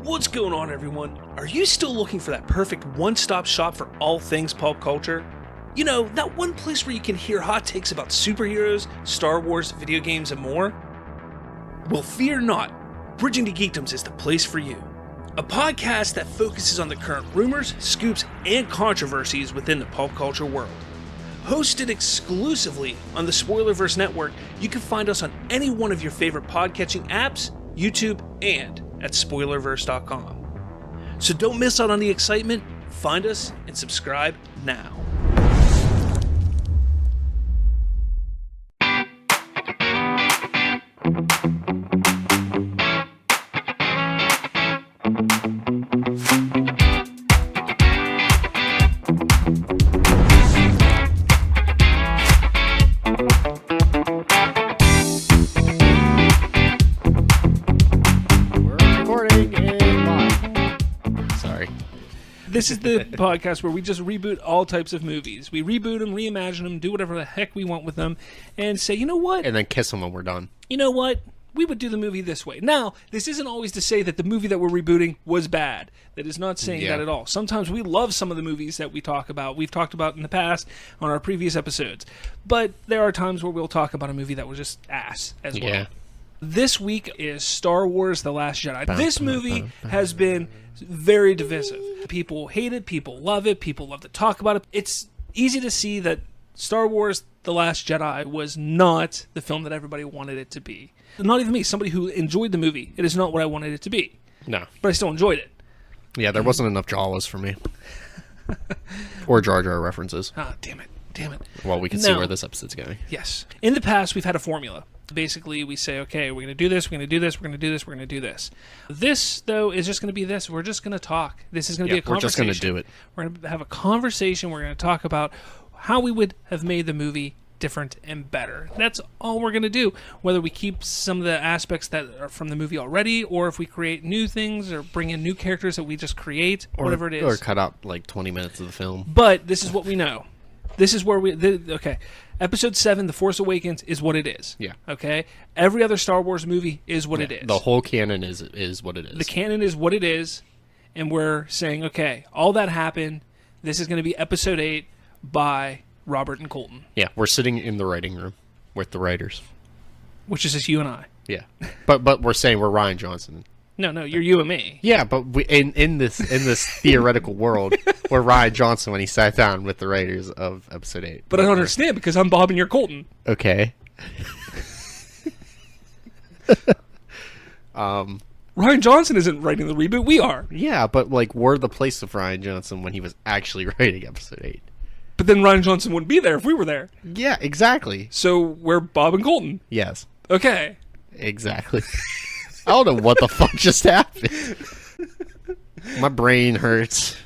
What's going on, everyone? Are you still looking for that perfect one-stop shop for all things pulp culture? You know, that one place where you can hear hot takes about superheroes, Star Wars, video games, and more? Well, fear not. Bridging the Geekdoms is the place for you. A podcast that focuses on the current rumors, scoops, and controversies within the pulp culture world. Hosted exclusively on the Spoilerverse Network, you can find us on any one of your favorite podcatching apps, YouTube, and at Spoilerverse.com. So don't miss out on the excitement. Find us and subscribe now. This is the podcast where we just reboot all types of movies. We reboot them, reimagine them, do whatever the heck we want with them, and say, you know what? And then kiss them when we're done. You know what? We would do the movie this way. Now, this isn't always to say that the movie that we're rebooting was bad. That is not saying that at all. Sometimes we love some of the movies that we talk about. We've talked about in the past on our previous episodes. But there are times where we'll talk about a movie that was just ass as well. This week is Star Wars: The Last Jedi. This movie has been very divisive. People hate it, people love it, people love to talk about it. It's easy to see that Star Wars: The Last Jedi was not the film that everybody wanted it to be. Not even me, somebody who enjoyed the movie. It is not what I wanted it to be. No. But I still enjoyed it. Yeah, there wasn't enough Jawas for me. Or Jar Jar references. Ah, damn it. Well, we can see where this episode's going. Yes. In the past, we've had a formula. Basically, we say, okay, we're going to do this, we're going to do this, we're going to do this, we're going to do this. This, though, is just going to be this. We're just going to talk. This is going to be a conversation. We're just going to do it. We're going to have a conversation. We're going to talk about how we would have made the movie different and better. That's all we're going to do. Whether we keep some of the aspects that are from the movie already, or if we create new things, or bring in new characters that we just create, whatever it is. Or cut out like 20 minutes of the film. But this is what we know. This is where okay. Episode 7, The Force Awakens, is what it is. Yeah. Okay? Every other Star Wars movie is what it is. The whole canon is what it is. The canon is what it is, and we're saying, okay, all that happened. This is going to be Episode 8 by Robert and Colton. Yeah, we're sitting in the writing room with the writers. Which is just you and I. Yeah. But we're saying we're Rian Johnson. No, you're you and me. Yeah, but in this theoretical world, we're Rian Johnson when he sat down with the writers of Episode 8. But I don't understand because I'm Bob and you're Colton. Okay. Rian Johnson isn't writing the reboot. We are. Yeah, but like we're the place of Rian Johnson when he was actually writing Episode 8. But then Rian Johnson wouldn't be there if we were there. Yeah, exactly. So we're Bob and Colton. Yes. Okay. Exactly. I don't know what the fuck just happened. My brain hurts.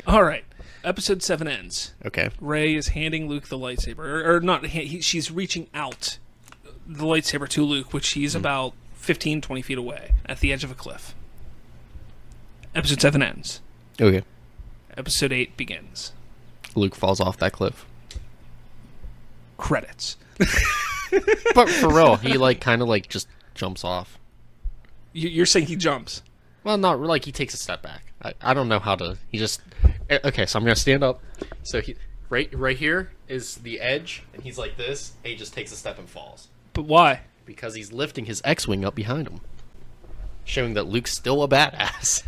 All right. Episode 7 ends. Okay. Rey is handing Luke the lightsaber. Or not, she's reaching out the lightsaber to Luke, which he's about 15, 20 feet away at the edge of a cliff. Episode 7 ends. Okay. Episode 8 begins. Luke falls off that cliff. Credits. But for real, he kind of just jumps off. You're saying he jumps? Well, not like he takes a step back. I don't know how to. He just. Okay, so I'm gonna stand up. So he right here is the edge, and he's like this. And he just takes a step and falls. But why? Because he's lifting his X-wing up behind him, showing that Luke's still a badass.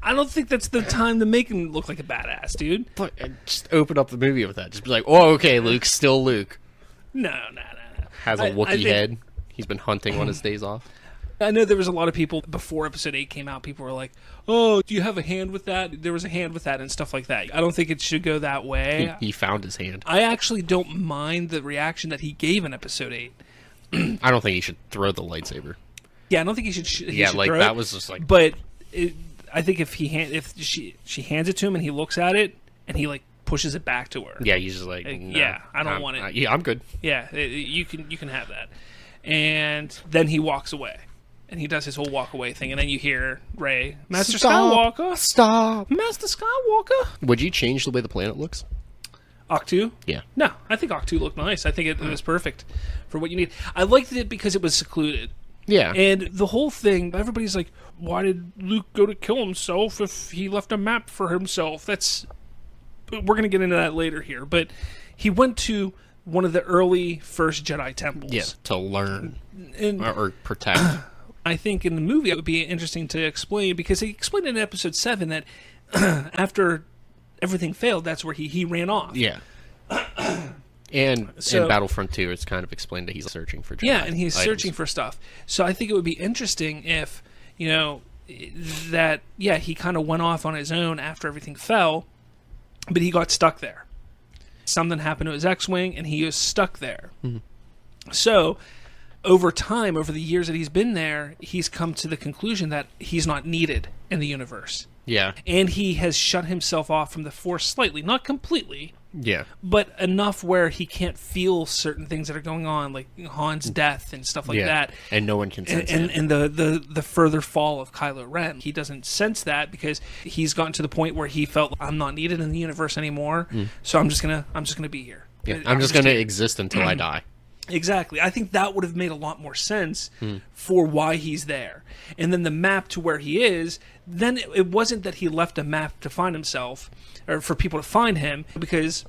I don't think that's the time to make him look like a badass, dude. But just open up the movie with that. Just be like, oh, okay, Luke's still Luke. No. Has a Wookiee head. He's been hunting on his days off. I know there was a lot of people before Episode 8 came out. People were like, "Oh, do you have a hand with that?" There was a hand with that and stuff like that. I don't think it should go that way. He found his hand. I actually don't mind the reaction that he gave in Episode 8. I don't think he should throw the lightsaber. Yeah, I don't think he should. He should like throw that it. was just like. But I think if she hands it to him and he looks at it and he pushes it back to her. Yeah, he's just like, no, yeah, I don't want it. Yeah, I'm good. Yeah, you can have that. And then he walks away. And he does his whole walk away thing, and then you hear Rey, Master Skywalker. Stop. Master Skywalker. Would you change the way the planet looks? Octu? Yeah. No, I think Octu looked nice. I think it was perfect for what you need. I liked it because it was secluded. Yeah. And the whole thing, everybody's like, why did Luke go to kill himself if he left a map for himself? We're going to get into that later here. But he went to one of the early first Jedi temples. Yeah, to learn and or protect. I think in the movie it would be interesting to explain, because he explained in episode 7 that after everything failed, that's where he ran off. Yeah. And in Battlefront 2, it's kind of explained that he's searching for Jedi and he's items. searching for stuff. So I think it would be interesting if, that, he kind of went off on his own after everything fell, but he got stuck there. Something happened to his X-Wing, and he was stuck there. Mm-hmm. So, over time, over the years that he's been there, he's come to the conclusion that he's not needed in the universe. Yeah. And he has shut himself off from the Force slightly, not completely. Yeah. But enough where he can't feel certain things that are going on, like Han's death and stuff like that. And no one can sense it. And the further fall of Kylo Ren. He doesn't sense that because he's gotten to the point where he felt, I'm not needed in the universe anymore, so I'm just gonna be here. Yeah, I'm just gonna exist until I die. Exactly. I think that would have made a lot more sense for why he's there. And then the map to where he is, then it wasn't that he left a map to find himself, or for people to find him, because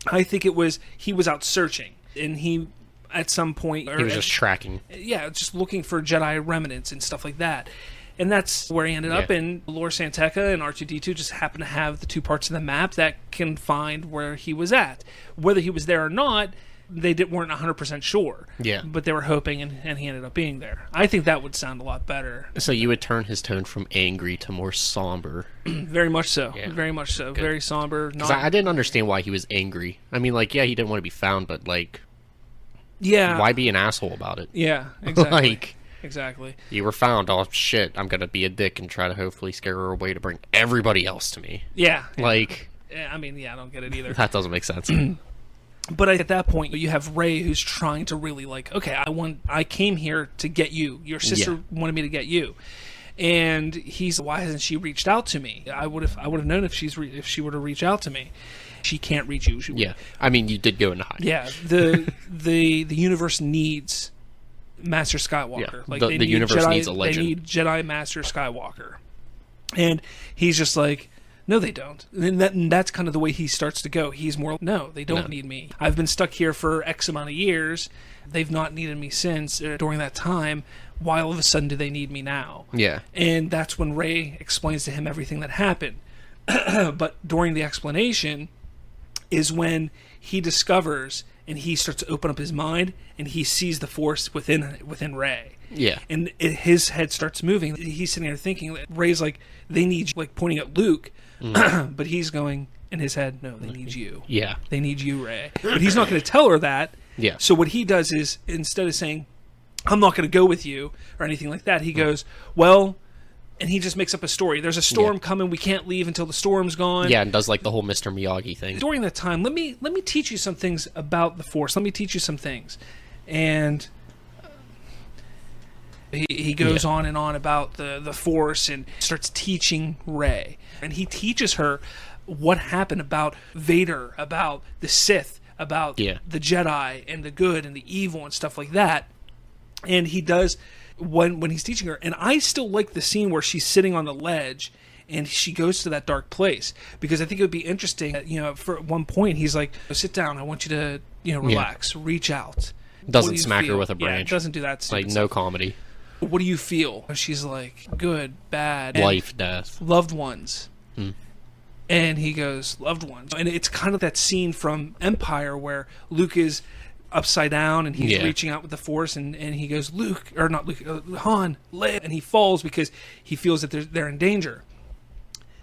I think it was he was out searching, and he, at some point... He was just tracking. Yeah, just looking for Jedi remnants and stuff like that. And that's where he ended up, and Lor Santeca and R2-D2 just happen to have the two parts of the map that can find where he was at. Whether he was there or not, they weren't 100% sure. Yeah. But they were hoping, and he ended up being there. I think that would sound a lot better. So you would turn his tone from angry to more somber. Very much so. Yeah. Very much so. Good. Very somber. Because I didn't understand why he was angry. I mean, he didn't want to be found, but, why be an asshole about it? Yeah, exactly. Exactly. You were found. Oh, shit. I'm going to be a dick and try to hopefully scare her away to bring everybody else to me. Yeah. I don't get it either. That doesn't make sense. But at that point, you have Rey who's trying to really okay, I came here to get you. Your sister wanted me to get you, and he's, why hasn't she reached out to me? I would have known if she were to reach out to me. She can't reach you. I mean, you did go into hiding. Yeah, the universe needs Master Skywalker. Yeah. The universe needs a legend. They need Jedi Master Skywalker, and he's just like, no, they don't. And that's kind of the way he starts to go. He's more, no, they don't need me. I've been stuck here for X amount of years. They've not needed me since, during that time. Why all of a sudden do they need me now? Yeah. And that's when Rey explains to him everything that happened. But during the explanation is when he discovers, and he starts to open up his mind, and he sees the Force within Rey. Yeah. And his head starts moving. He's sitting there thinking that Rey's they need you, pointing at Luke. But he's going in his head, no, they need you. Yeah. They need you, Rey. But he's not going to tell her that. Yeah. So what he does is, instead of saying, I'm not going to go with you, or anything like that, he goes, well, and he just makes up a story. There's a storm coming, we can't leave until the storm's gone. Yeah, and does the whole Mr. Miyagi thing. During that time, let me teach you some things about the Force. Let me teach you some things. And he goes on and on about the Force, and starts teaching Rey. And he teaches her what happened about Vader, about the Sith, about the Jedi, and the good and the evil and stuff like that. And he does when he's teaching her. And I still like the scene where she's sitting on the ledge and she goes to that dark place, because I think it would be interesting that, for at one point he's like, sit down, I want you to, relax, reach out. Doesn't smack her with a branch. Yeah, it doesn't do that. No stuff. Comedy. What do you feel? She's like, good, bad. Life, death. Loved ones. And he goes, loved ones. And it's kind of that scene from Empire where Luke is upside down and he's reaching out with the Force, and he goes, Han, live. And he falls because he feels that they're in danger.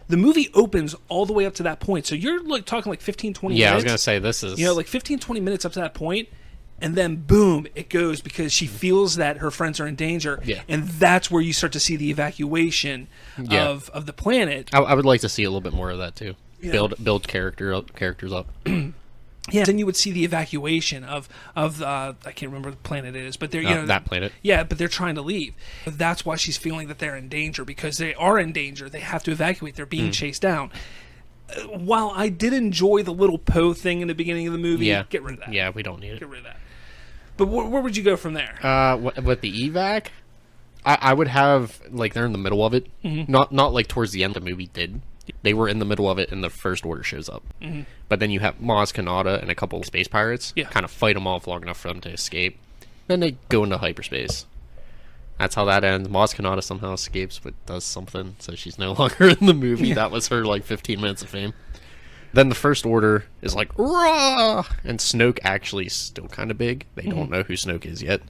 The movie opens all the way up to that point. So you're talking 15, 20 minutes. Yeah, I was going to say, this is... 15, 20 minutes up to that point. And then, boom, it goes, because she feels that her friends are in danger. Yeah. And that's where you start to see the evacuation of the planet. I would like to see a little bit more of that, too. Build characters up. Yeah, then you would see the evacuation of I can't remember what planet it is, but they're that planet. Yeah, but they're trying to leave. That's why she's feeling that they're in danger, because they are in danger. They have to evacuate. They're being chased down. While I did enjoy the little Poe thing in the beginning of the movie, get rid of that. Yeah, we don't need it. Get rid of that. But where would you go from there? With the evac? I would have, like, they're in the middle of it. Not like towards the end the movie did. They were in the middle of it, and the First Order shows up. But then you have Maz Kanata and a couple of space pirates kind of fight them off long enough for them to escape. Then they go into hyperspace. That's how that ends. Maz Kanata somehow escapes, but does something, so she's no longer in the movie. That was her, like, 15 minutes of fame. Then the First Order is like, "Rah!" And Snoke actually is still kind of big. They don't know who Snoke is yet.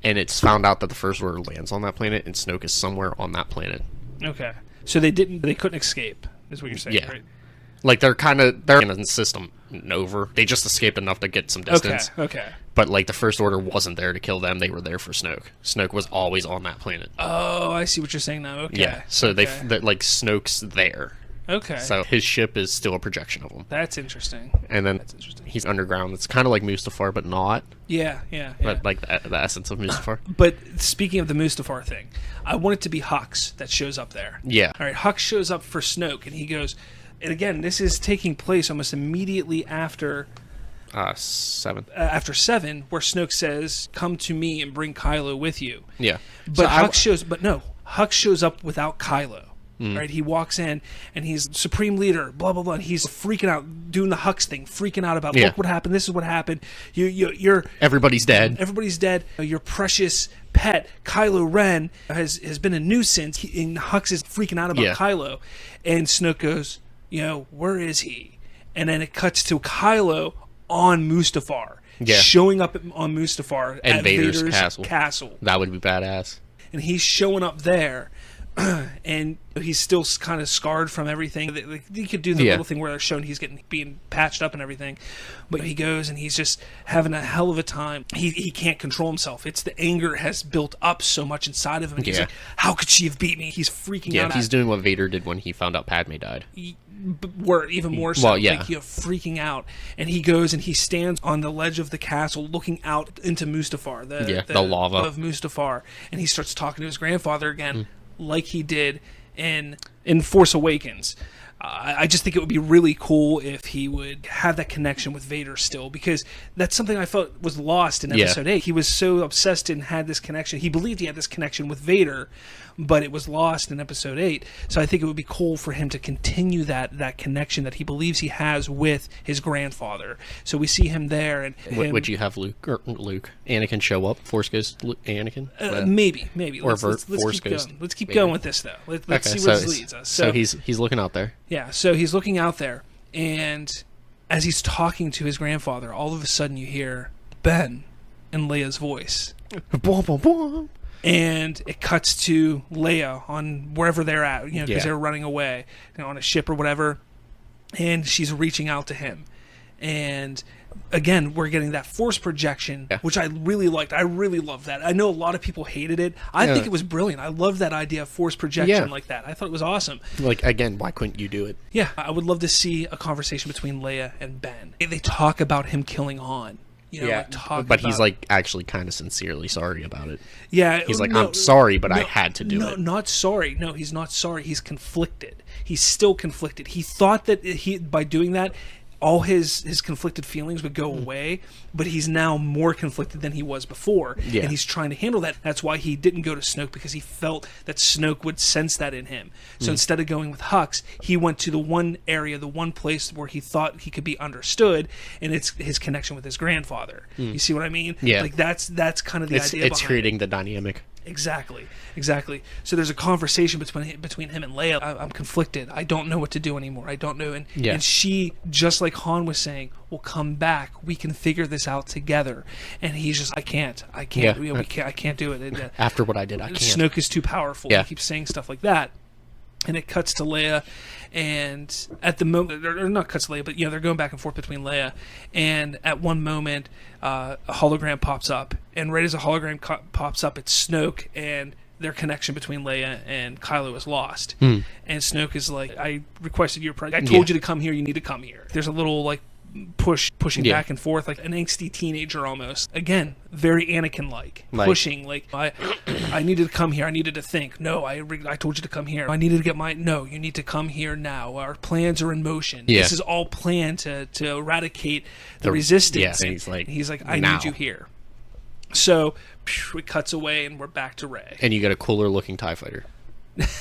And it's found out that the First Order lands on that planet, and Snoke is somewhere on that planet. Okay. So they couldn't escape, is what you're saying, right? Like, they're in a system over. They just escaped enough to get some distance. Okay. But, like, the First Order wasn't there to kill them. They were there for Snoke. Snoke was always on that planet. Oh, I see what you're saying now. Okay. Yeah, so they like, Snoke's there. Okay. So his ship is still a projection of him. That's interesting. And then he's underground. It's kind of like Mustafar, but not. Yeah. But like the essence of Mustafar. But speaking of the Mustafar thing, I want it to be Hux that shows up there. Yeah. All right, Hux shows up for Snoke, and he goes, and again, this is taking place almost immediately after... 7. After 7, where Snoke says, "Come to me and bring Kylo with you." Yeah. But Hux shows up without Kylo. Right, he walks in and he's supreme leader, blah blah blah. And he's freaking out, doing the Hux thing, freaking out about look what happened. This is what happened. You're everybody's dead. Everybody's dead. Your precious pet Kylo Ren has been a nuisance. And Hux is freaking out about Kylo, and Snoke goes, where is he? And then it cuts to Kylo on Mustafar, showing up on Mustafar and at Vader's castle. That would be badass. And he's showing up there. And he's still kind of scarred from everything. He could do the little thing where they're showing he's being patched up and everything, but he goes and he's just having a hell of a time. He can't control himself. It's the anger has built up so much inside of him. And he's like, how could she have beat me? He's freaking out. Yeah, he's doing what Vader did when he found out Padme died. Even more so, freaking out. And he goes and he stands on the ledge of the castle looking out into Mustafar, the lava of Mustafar, and he starts talking to his grandfather again. Like he did in Force Awakens. I just think it would be really cool if he would have that connection with Vader still, because that's something I felt was lost in Episode 8. He was so obsessed and had this connection. He believed he had this connection with Vader, but it was lost in Episode 8. So I think it would be cool for him to continue that connection that he believes he has with his grandfather. So we see him there. And would you have Anakin show up? Force Ghost Anakin? Maybe. Or let's Force keep Ghost. Going. Let's keep going with this, though. Let's see where this leads us. So he's looking out there. Yeah, so he's looking out there, and as he's talking to his grandfather, all of a sudden you hear Ben and Leia's voice. And it cuts to Leia on wherever they're at, because they're running away, on a ship or whatever, and she's reaching out to him. And again, we're getting that force projection, which I really liked. I really loved that. I know a lot of people hated it. I think it was brilliant. I love that idea of force projection like that. I thought it was awesome. Like, again, why couldn't you do it? Yeah, I would love to see a conversation between Leia and Ben. They talk about him killing Han. But he's like actually kind of sincerely sorry about it. Yeah, he's like, I'm sorry, but I had to do it. Not sorry. No, he's not sorry. He's conflicted. He's still conflicted. He thought that by doing that, all his conflicted feelings would go away, but he's now more conflicted than he was before, and he's trying to handle that. That's why he didn't go to Snoke, because he felt that Snoke would sense that in him. So instead of going with Hux, he went to the one area, the one place where he thought he could be understood, and it's his connection with his grandfather. You see what I mean? Yeah. Like that's kind of the idea. It's creating the dynamic. Exactly. So there's a conversation between him and Leia. I'm conflicted. I don't know what to do anymore. I don't know. And she, just like Han was saying, "Well, come back. We can figure this out together." And he's just, I can't. I can't do it. After what I did, I can't. Snoke is too powerful. He keeps saying stuff like that. And it cuts to Leia, and at the moment, or not cuts to Leia, but they're going back and forth between Leia. And at one moment, a hologram pops up, and right as a hologram pops up, it's Snoke, and their connection between Leia and Kylo is lost. And Snoke is like, "I requested your presence. I told you to come here. You need to come here." There's a little pushing back and forth, like an angsty teenager almost. Again, very Anakin-like. Pushing, I needed to come here. I needed to think. No, I told you to come here. I needed to get no, you need to come here now. Our plans are in motion. This is all planned to eradicate the resistance. Yeah, and he's like, I need you here. So it cuts away, and we're back to Rey. And you get a cooler looking TIE fighter.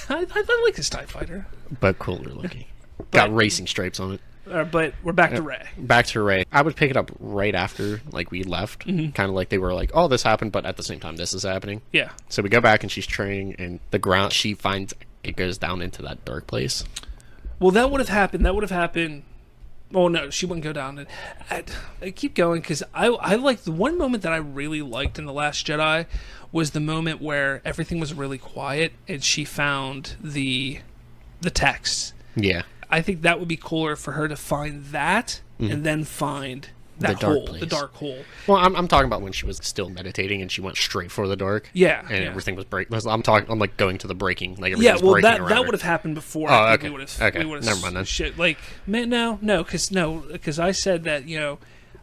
I like this TIE fighter. But cooler looking. Got racing stripes on it. But we're back to Rey. Back to Rey. I would pick it up right after, like, we left. Kind of like they were like, oh, this happened, but at the same time, this is happening. Yeah. So we go back, and she's training, and the ground, she finds it goes down into that dark place. Well, that would have happened. Oh, no, she wouldn't go down. I keep going, because I like the one moment that I really liked in The Last Jedi was the moment where everything was really quiet, and she found the text. Yeah. I think that would be cooler for her to find that and then find that hole, the dark hole. Well, I'm talking about when she was still meditating and she went straight for the dark. Yeah, and everything was breaking. I'm like going to the breaking. Like that would have happened before. Oh, okay. We Okay, never mind then. Shit, like no, because I said that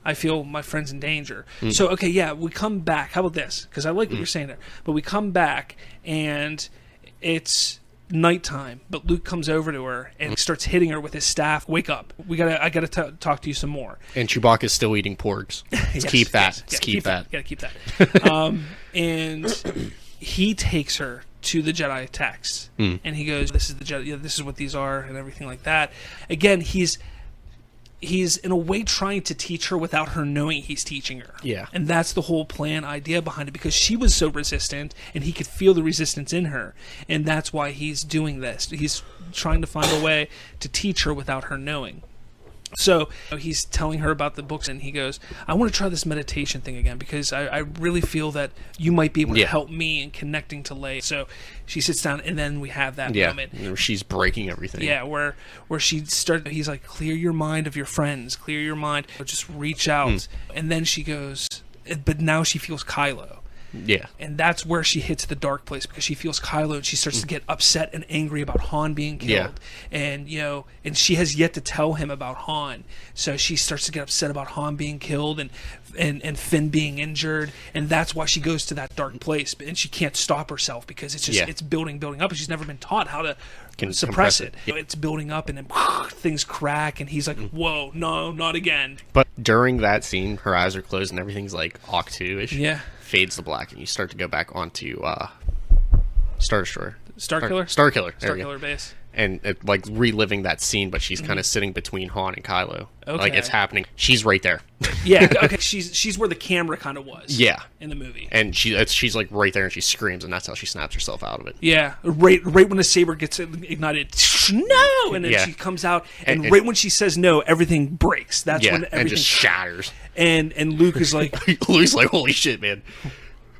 I feel my friend's in danger. So okay, yeah, we come back. How about this? Because I like what you're saying there. But we come back and it's nighttime, but Luke comes over to her and starts hitting her with his staff. Wake up! I gotta talk to you some more. And Chewbacca's still eating porgs. Let's keep that. Gotta keep that. And he takes her to the Jedi texts, and he goes, "This is the Jedi. This is what these are, and everything like that." Again, he's in a way trying to teach her without her knowing he's teaching her. Yeah. And that's the whole plan idea behind it, because she was so resistant and he could feel the resistance in her. And that's why he's doing this. He's trying to find a way to teach her without her knowing. So he's telling her about the books, and he goes, I want to try this meditation thing again, because I really feel that you might be able to help me in connecting to Leia. So she sits down, and then we have that moment. Yeah, she's breaking everything. Yeah, where she started, he's like, clear your mind of your friends, clear your mind, just reach out. And then she goes, but now she feels Kylo. Yeah. And that's where she hits the dark place, because she feels Kylo and she starts to get upset and angry about Han being killed. And and she has yet to tell him about Han. So she starts to get upset about Han being killed and Finn being injured, and that's why she goes to that dark place. And she can't stop herself, because it's just it's building up, and she's never been taught how to suppress it. It's building up, and then things crack, and he's like, whoa, no, not again. But during that scene, her eyes are closed and everything's like Octu-ish. Yeah. Fades to black, and you start to go back onto Star Destroyer. Starkiller base. And like reliving that scene, but she's kind of sitting between Han and Kylo. Okay. Like it's happening. She's right there. Yeah, okay. She's where the camera kind of was. Yeah. In the movie. And she's like right there, and she screams, and that's how she snaps herself out of it. Yeah. Right when the saber gets ignited, no, and then she comes out, and right when she says no, everything breaks. That's when everything and just shatters. And Luke is like, Luke's like, holy shit, man.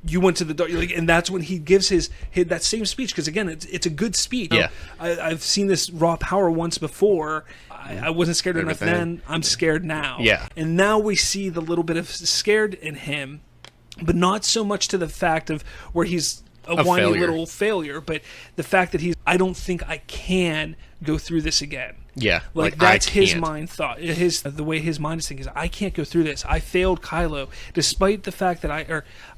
You went to the dark, and that's when he gives his that same speech, because again, it's a good speech. Yeah, I've seen this raw power once before. I wasn't scared enough then. I'm scared now. Yeah, and now we see the little bit of scared in him, but not so much to the fact of where he's a whiny little failure, but the fact that I don't think I can go through this again. Yeah, like that's his mind thought. The way his mind is thinking is, I can't go through this. I failed Kylo, despite the fact that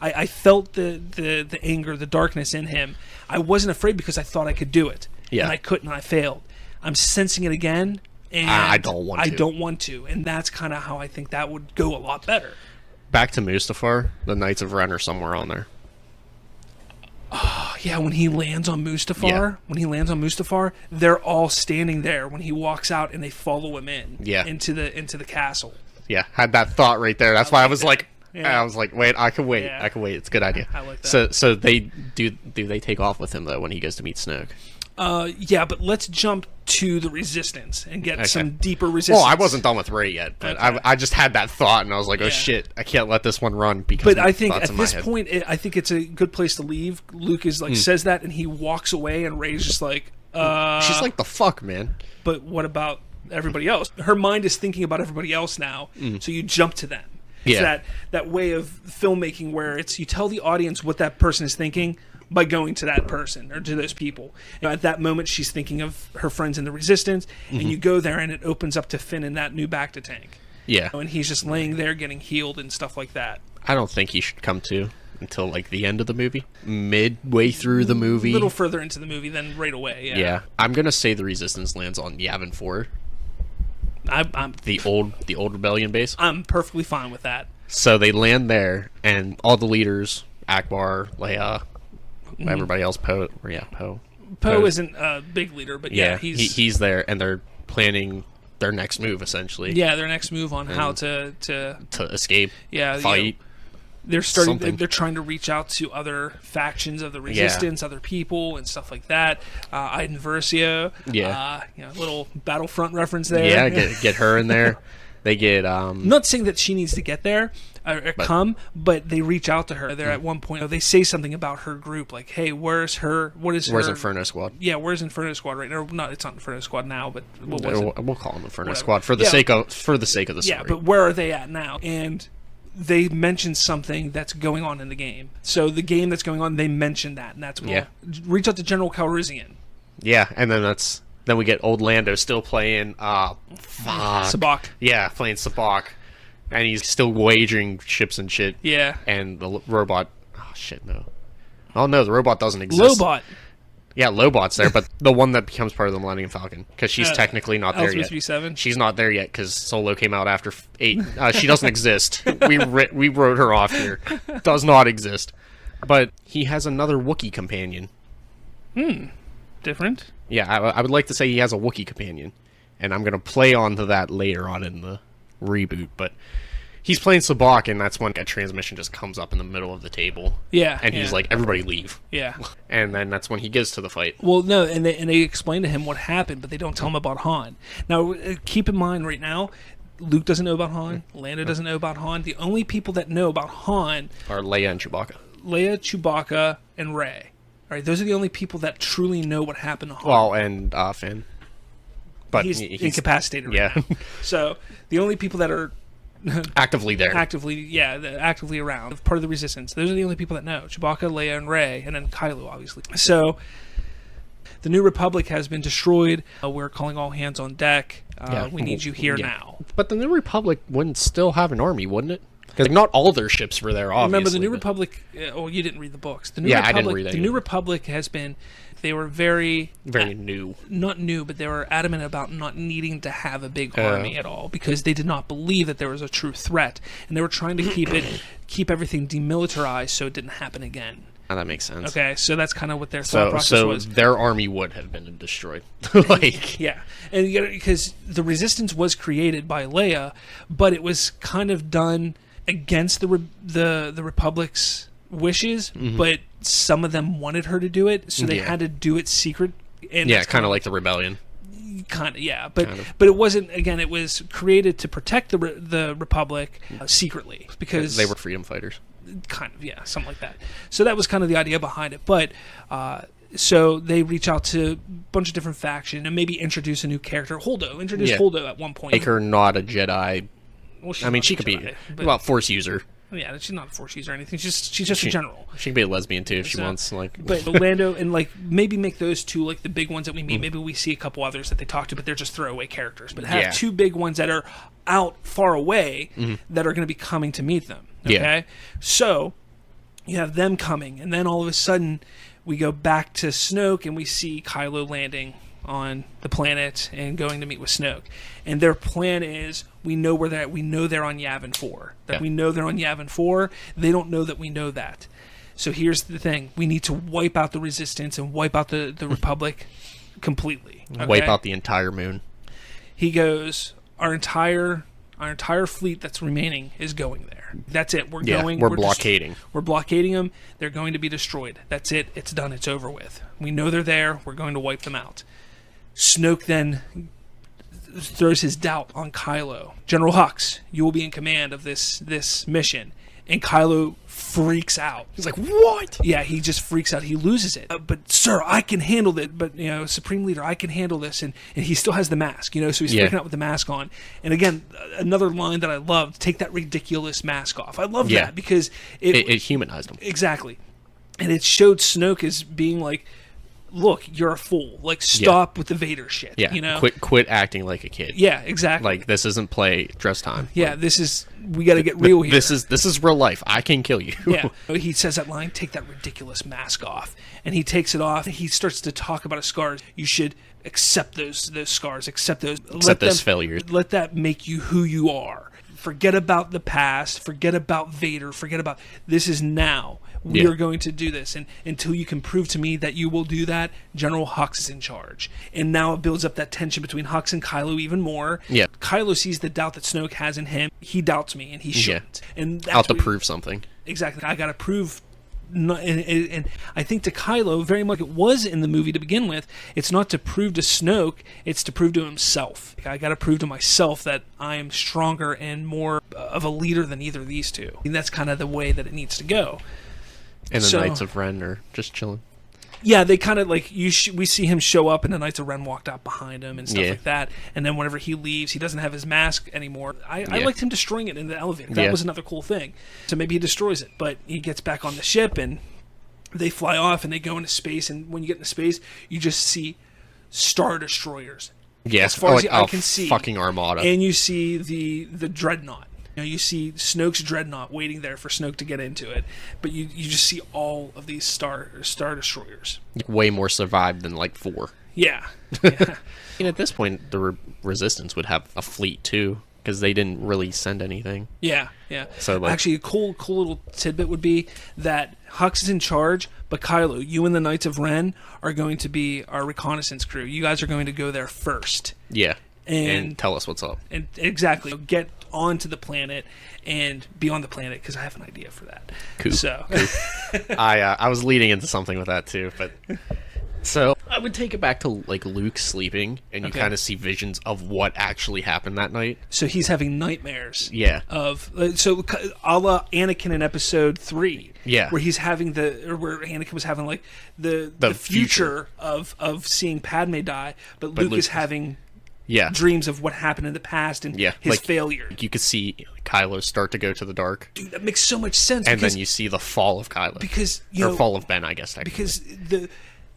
I felt the anger, the darkness in him. I wasn't afraid because I thought I could do it. Yeah, and I couldn't. I failed. I'm sensing it again, and I don't want to. And that's kind of how I think that would go a lot better. Back to Mustafar, the Knights of Ren are somewhere on there. Oh, yeah, when he lands on Mustafar, they're all standing there when he walks out, and they follow him into the castle. Yeah, had that thought right there. That's why I was like, I was like, wait, I can wait. Yeah. I can wait. It's a good idea. I like that. So they do they take off with him though when he goes to meet Snoke? Yeah, but let's jump to the Resistance and get some deeper Resistance. Oh, I wasn't done with Rey yet, but I just had that thought, and I was like, oh shit, I can't let this one run. Because but I think at this point, I think it's a good place to leave. Luke is like says that, and he walks away, and Rey's just like, she's like, the fuck, man. But what about everybody else? Her mind is thinking about everybody else now, so you jump to them. It's that way of filmmaking where it's you tell the audience what that person is thinking by going to that person or to those people. At that moment, she's thinking of her friends in the Resistance, and you go there, and it opens up to Finn in that new Bacta tank. Yeah. And he's just laying there getting healed and stuff like that. I don't think he should come to until like the end of the movie. Midway through the movie. A little further into the movie than right away, Yeah. I'm going to say the Resistance lands on Yavin 4. I'm the old Rebellion base. I'm perfectly fine with that. So they land there, and all the leaders Akbar, Leia, everybody else, Poe. Yeah, Poe. Poe isn't a big leader, but yeah, he's there, and they're planning their next move, essentially. Yeah, their next move on how to escape, fight. You know, they're starting. They're trying to reach out to other factions of the Resistance, other people, and stuff like that. Iden Versio. Yeah. You know, little Battlefront reference there. Yeah, get her in there. They get. I'm not saying that she needs to get there but they reach out to her. They're at one point. They say something about her group, like, "Hey, where's her? Where's Inferno Squad? Yeah, where's Inferno Squad right now? Not, it's not Inferno Squad now, but what was it? We'll call them Inferno Squad for the sake of the story. Yeah, but where are they at now? And they mention something that's going on in the game. So the game that's going on, they mention that, and that's reach out to General Calrissian. Yeah, and then we get old Lando still playing Sabacc. Yeah, playing Sabacc, and he's still wagering ships and shit. Yeah, and the robot. Oh shit, no. Oh no, the robot doesn't exist. Lobot. Yeah, Lobot's there, but the one that becomes part of the Millennium Falcon, because she's technically not there yet. L337? She's not there yet because Solo came out after 8. She doesn't exist. We wrote her off here. Does not exist. But he has another Wookiee companion. Different? Yeah, I would like to say he has a Wookiee companion, and I'm going to play on to that later on in the reboot, but he's playing Sabacc, and that's when a transmission just comes up in the middle of the table. Yeah. And he's like, everybody leave. Yeah. And then that's when he gets to the fight. Well, no, and they explain to him what happened, but they don't tell him about Han. Now, keep in mind right now, Luke doesn't know about Han. Lando doesn't know about Han. The only people that know about Han are Leia and Chewbacca. Leia, Chewbacca, and Rey. All right, those are the only people that truly know what happened to Han. Well, and Finn. But he's incapacitated right now. So the only people that are actively there. Actively around, part of the Resistance. Those are the only people that know. Chewbacca, Leia, and Rey, and then Kylo, obviously. So the New Republic has been destroyed. We're calling all hands on deck. We need you here now. But the New Republic wouldn't still have an army, wouldn't it? Because not all their ships were there, obviously. Remember, the New Republic... you didn't read the books. The New Republic, I didn't read that. The New Republic has been... They were very new. Not new, but they were adamant about not needing to have a big army at all because they did not believe that there was a true threat, and they were trying to keep everything demilitarized so it didn't happen again. Oh, that makes sense. Okay, so that's kind of what their thought process was. So their army would have been destroyed. Yeah, and because the Resistance was created by Leia, but it was kind of done against the Republic's wishes, but some of them wanted her to do it, so they had to do it secret. And kind of like the rebellion. But it wasn't. Again, it was created to protect the Republic secretly because they were freedom fighters. Kind of, something like that. So that was kind of the idea behind it. But so they reach out to a bunch of different factions and maybe introduce a new character. Holdo at one point. Make her not a Jedi. Well, she could be a Force user. Yeah, she's not a Force user or anything. She's just a general. She can be a lesbian too if she wants. But Lando and maybe make those two the big ones that we meet. Maybe we see a couple others that they talk to, but they're just throwaway characters. But have two big ones that are out far away that are going to be coming to meet them. Okay, so you have them coming, and then all of a sudden we go back to Snoke and we see Kylo landing on the planet and going to meet with Snoke. And their plan is, we know where they're at. We know they're on Yavin 4. We know they're on Yavin 4. They don't know that we know that. So here's the thing. We need to wipe out the Resistance and wipe out the Republic completely. Okay? Wipe out the entire moon. He goes, our entire fleet that's remaining is going there. That's it. We're going. We're blockading. We're blockading them. They're going to be destroyed. That's it. It's done. It's over with. We know they're there. We're going to wipe them out. Snoke then throws his doubt on Kylo. General Hux, you will be in command of this mission. And Kylo freaks out. He's like, what? Yeah, he just freaks out. He loses it. But, sir, I can handle it. But, Supreme Leader, I can handle this. And he still has the mask, so he's freaking out with the mask on. And again, another line that I loved, take that ridiculous mask off. I love that because it humanized him. Exactly. And it showed Snoke as being like, look, you're a fool. Stop with the Vader shit. Yeah, quit acting like a kid. Yeah, exactly. This isn't play dress time. Yeah, we got to get real here. This is real life. I can kill you. Yeah, he says that line, take that ridiculous mask off. And he takes it off, and he starts to talk about his scars. You should accept those scars, accept those failures. Let that make you who you are. Forget about the past, forget about Vader, forget about... This is now. We are going to do this, and until you can prove to me that you will do that, General Hux is in charge. And now it builds up that tension between Hux and Kylo even more. Yeah. Kylo sees the doubt that Snoke has in him. He doubts me, and he shouldn't. And that's out to prove something. Exactly. I got to prove. And I think to Kylo, very much it was in the movie to begin with, it's not to prove to Snoke, it's to prove to himself. I got to prove to myself that I am stronger and more of a leader than either of these two. And that's kind of the way that it needs to go. And the Knights of Ren are just chilling. Yeah, they kind of like we see him show up, and the Knights of Ren walked out behind him and stuff like that. And then whenever he leaves, he doesn't have his mask anymore. I liked him destroying it in the elevator. That was another cool thing. So maybe he destroys it, but he gets back on the ship, and they fly off, and they go into space. And when you get into space, you just see Star Destroyers. Yeah, as far as I can see, fucking armada. And you see the dreadnought. You see Snoke's dreadnought waiting there for Snoke to get into it, but you just see all of these star destroyers. Way more survived than like 4. Yeah. And at this point, the Resistance would have a fleet too, because they didn't really send anything. Yeah. So actually, a cool little tidbit would be that Hux is in charge, but Kylo, you and the Knights of Ren are going to be our reconnaissance crew. You guys are going to go there first. Yeah. And tell us what's up. And exactly. Get onto the planet and be on the planet, because I have an idea for that. Cool. So cool. I was leading into something with that too, but so I would take it back to like Luke sleeping, and you kind of see visions of what actually happened that night. So he's having nightmares. Yeah. Of so a la Anakin in Episode 3. Yeah. Where he's having where Anakin was having like the future of seeing Padme die, but Luke is having dreams of what happened in the past and his failure. You could see Kylo start to go to the dark. Dude, that makes so much sense. And then you see the fall of Kylo. Because fall of Ben, I guess. Because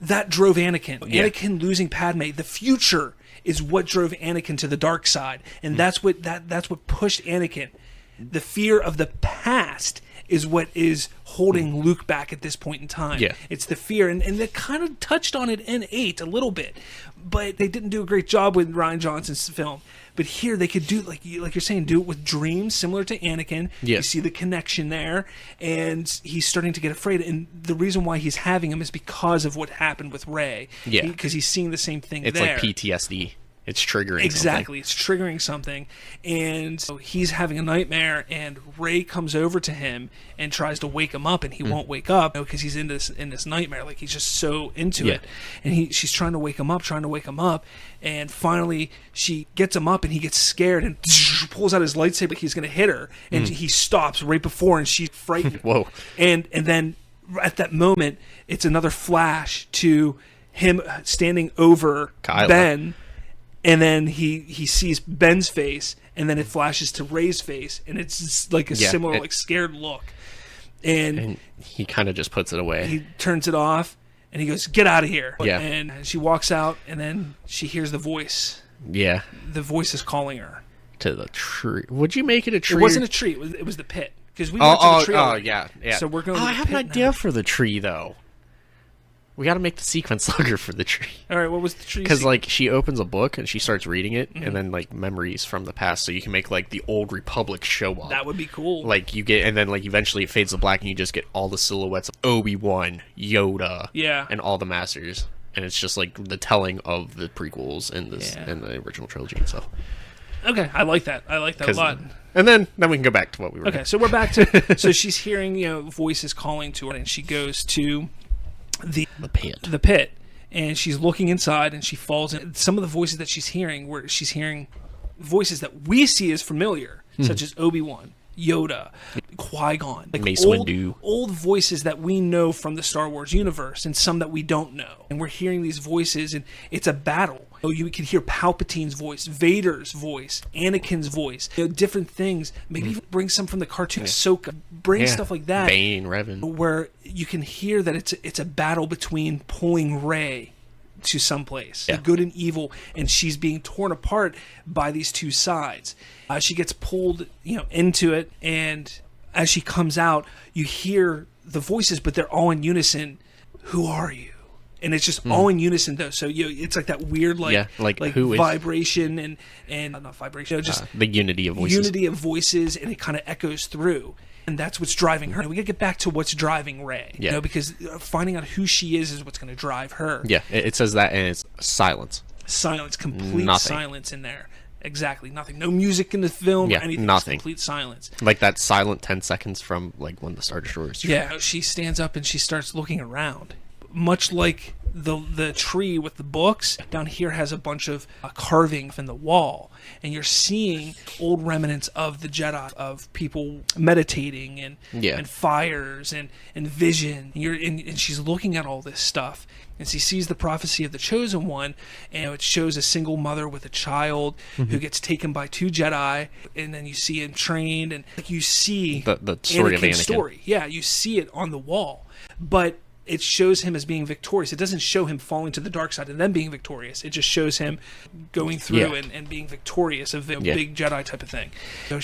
that drove Anakin. Yeah. Anakin losing Padme. The future is what drove Anakin to the dark side, and that's what pushed Anakin. The fear of the past is what is holding Luke back at this point in time. Yeah. It's the fear, and they kind of touched on it in 8 a little bit, but they didn't do a great job with Rian Johnson's film. But here they could do, like you're saying, do it with dreams similar to Anakin. Yeah. You see the connection there, and he's starting to get afraid. And the reason why he's having them is because of what happened with Rey. Yeah. Because he's seeing the same thing there. It's like PTSD. It's triggering exactly. It's triggering something. And so he's having a nightmare, and Rey comes over to him and tries to wake him up, and he won't wake up because he's in this nightmare. Like, he's just so into it. And she's trying to wake him up, and finally she gets him up, and he gets scared and pulls out his lightsaber like he's going to hit her, and he stops right before, and she's frightened. Whoa. And then at that moment, it's another flash to him standing over Kylo. Ben. And then he sees Ben's face, and then it flashes to Rey's face, and it's just like a similar, like, scared look. And he kind of just puts it away. He turns it off, and he goes, "Get out of here!" Yeah. And she walks out, and then she hears the voice. Yeah. The voice is calling her to the tree. Would you make it a tree? It wasn't a tree. It was the pit. Because we went to the tree. Oh, yeah. So we're going. I have an idea for the tree, though. We got to make the sequence longer for the tree. All right, what was the tree? Because, like, she opens a book and she starts reading it, and then, like, memories from the past, so you can make, like, the old Republic show up. That would be cool. Like, you get, and then, like, eventually it fades to black, and you just get all the silhouettes of Obi-Wan, Yoda, and all the Masters, and it's just, like, the telling of the prequels and the original trilogy and stuff. Okay, I like that. I like that a lot. And then we can go back to what we were. Okay, so we're back to. So she's hearing, voices calling to her, and she goes to the pit, and she's looking inside, and she falls in. Some of the voices that she's hearing, where she's hearing voices that we see as familiar, such as Obi-Wan, Yoda, Qui-Gon, like Mace Windu. Old voices that we know from the Star Wars universe, and some that we don't know. And we're hearing these voices, and it's a battle. You can hear Palpatine's voice, Vader's voice, Anakin's voice, different things. Maybe even bring some from the cartoon, Ahsoka, bring stuff like that. Bane, Revan. Where you can hear that it's a battle between pulling Rey to someplace, the good and evil, and she's being torn apart by these two sides. She gets pulled, into it, and as she comes out, you hear the voices, but they're all in unison. Who are you? And it's just all in unison, though. So it's like that weird, like who vibration and not vibration, just the unity of voices. Unity of voices, and it kind of echoes through. And that's what's driving her. We got to get back to what's driving Rey. Yeah. Because finding out who she is what's going to drive her. Yeah, it says that, and it's silence. Silence, complete Nothing. silence in there. Exactly, nothing. No music in the film or anything. Nothing. Complete silence. Like that silent 10 seconds from like when the Star Destroyers. Yeah, she stands up and she starts looking around. Much like the tree with the books, down here has a bunch of carving in the wall. And you're seeing old remnants of the Jedi, of people meditating and fires and vision. And she's looking at all this stuff. And she sees the prophecy of the Chosen One, and it shows a single mother with a child who gets taken by 2 Jedi, and then you see him trained, and like you see the story of Anakin. Story. Yeah, you see it on the wall. But it shows him as being victorious. It doesn't show him falling to the dark side and then being victorious. It just shows him going through and being victorious, a big Jedi type of thing. So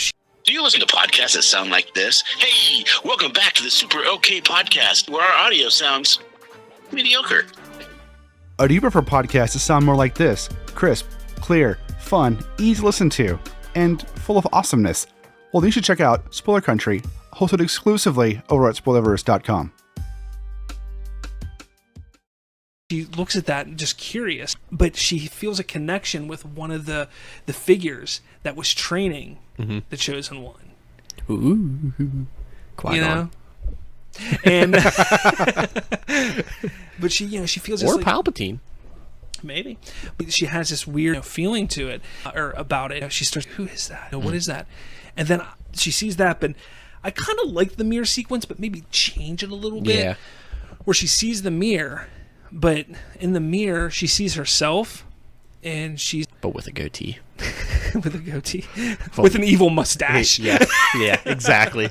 Do you listen to podcasts that sound like this? Hey, welcome back to the Super OK Podcast, where our audio sounds mediocre. Or do you prefer podcasts that sound more like this? Crisp, clear, fun, easy to listen to, and full of awesomeness? Well, then you should check out Spoiler Country, hosted exclusively over at Spoilerverse.com. She looks at that and just curious, but she feels a connection with one of the figures that was training the Chosen One. Ooh, Qui-Gon. You know? And but she feels or this, Palpatine. Maybe. But she has this weird feeling to it, or about it. She starts, who is that? What is that? And then she sees that, but I kind of like the mirror sequence, but maybe change it a little bit. Yeah. Where she sees the mirror, but in the mirror, she sees herself, and she's... But with a goatee. with a goatee. With an evil mustache. Yeah, exactly.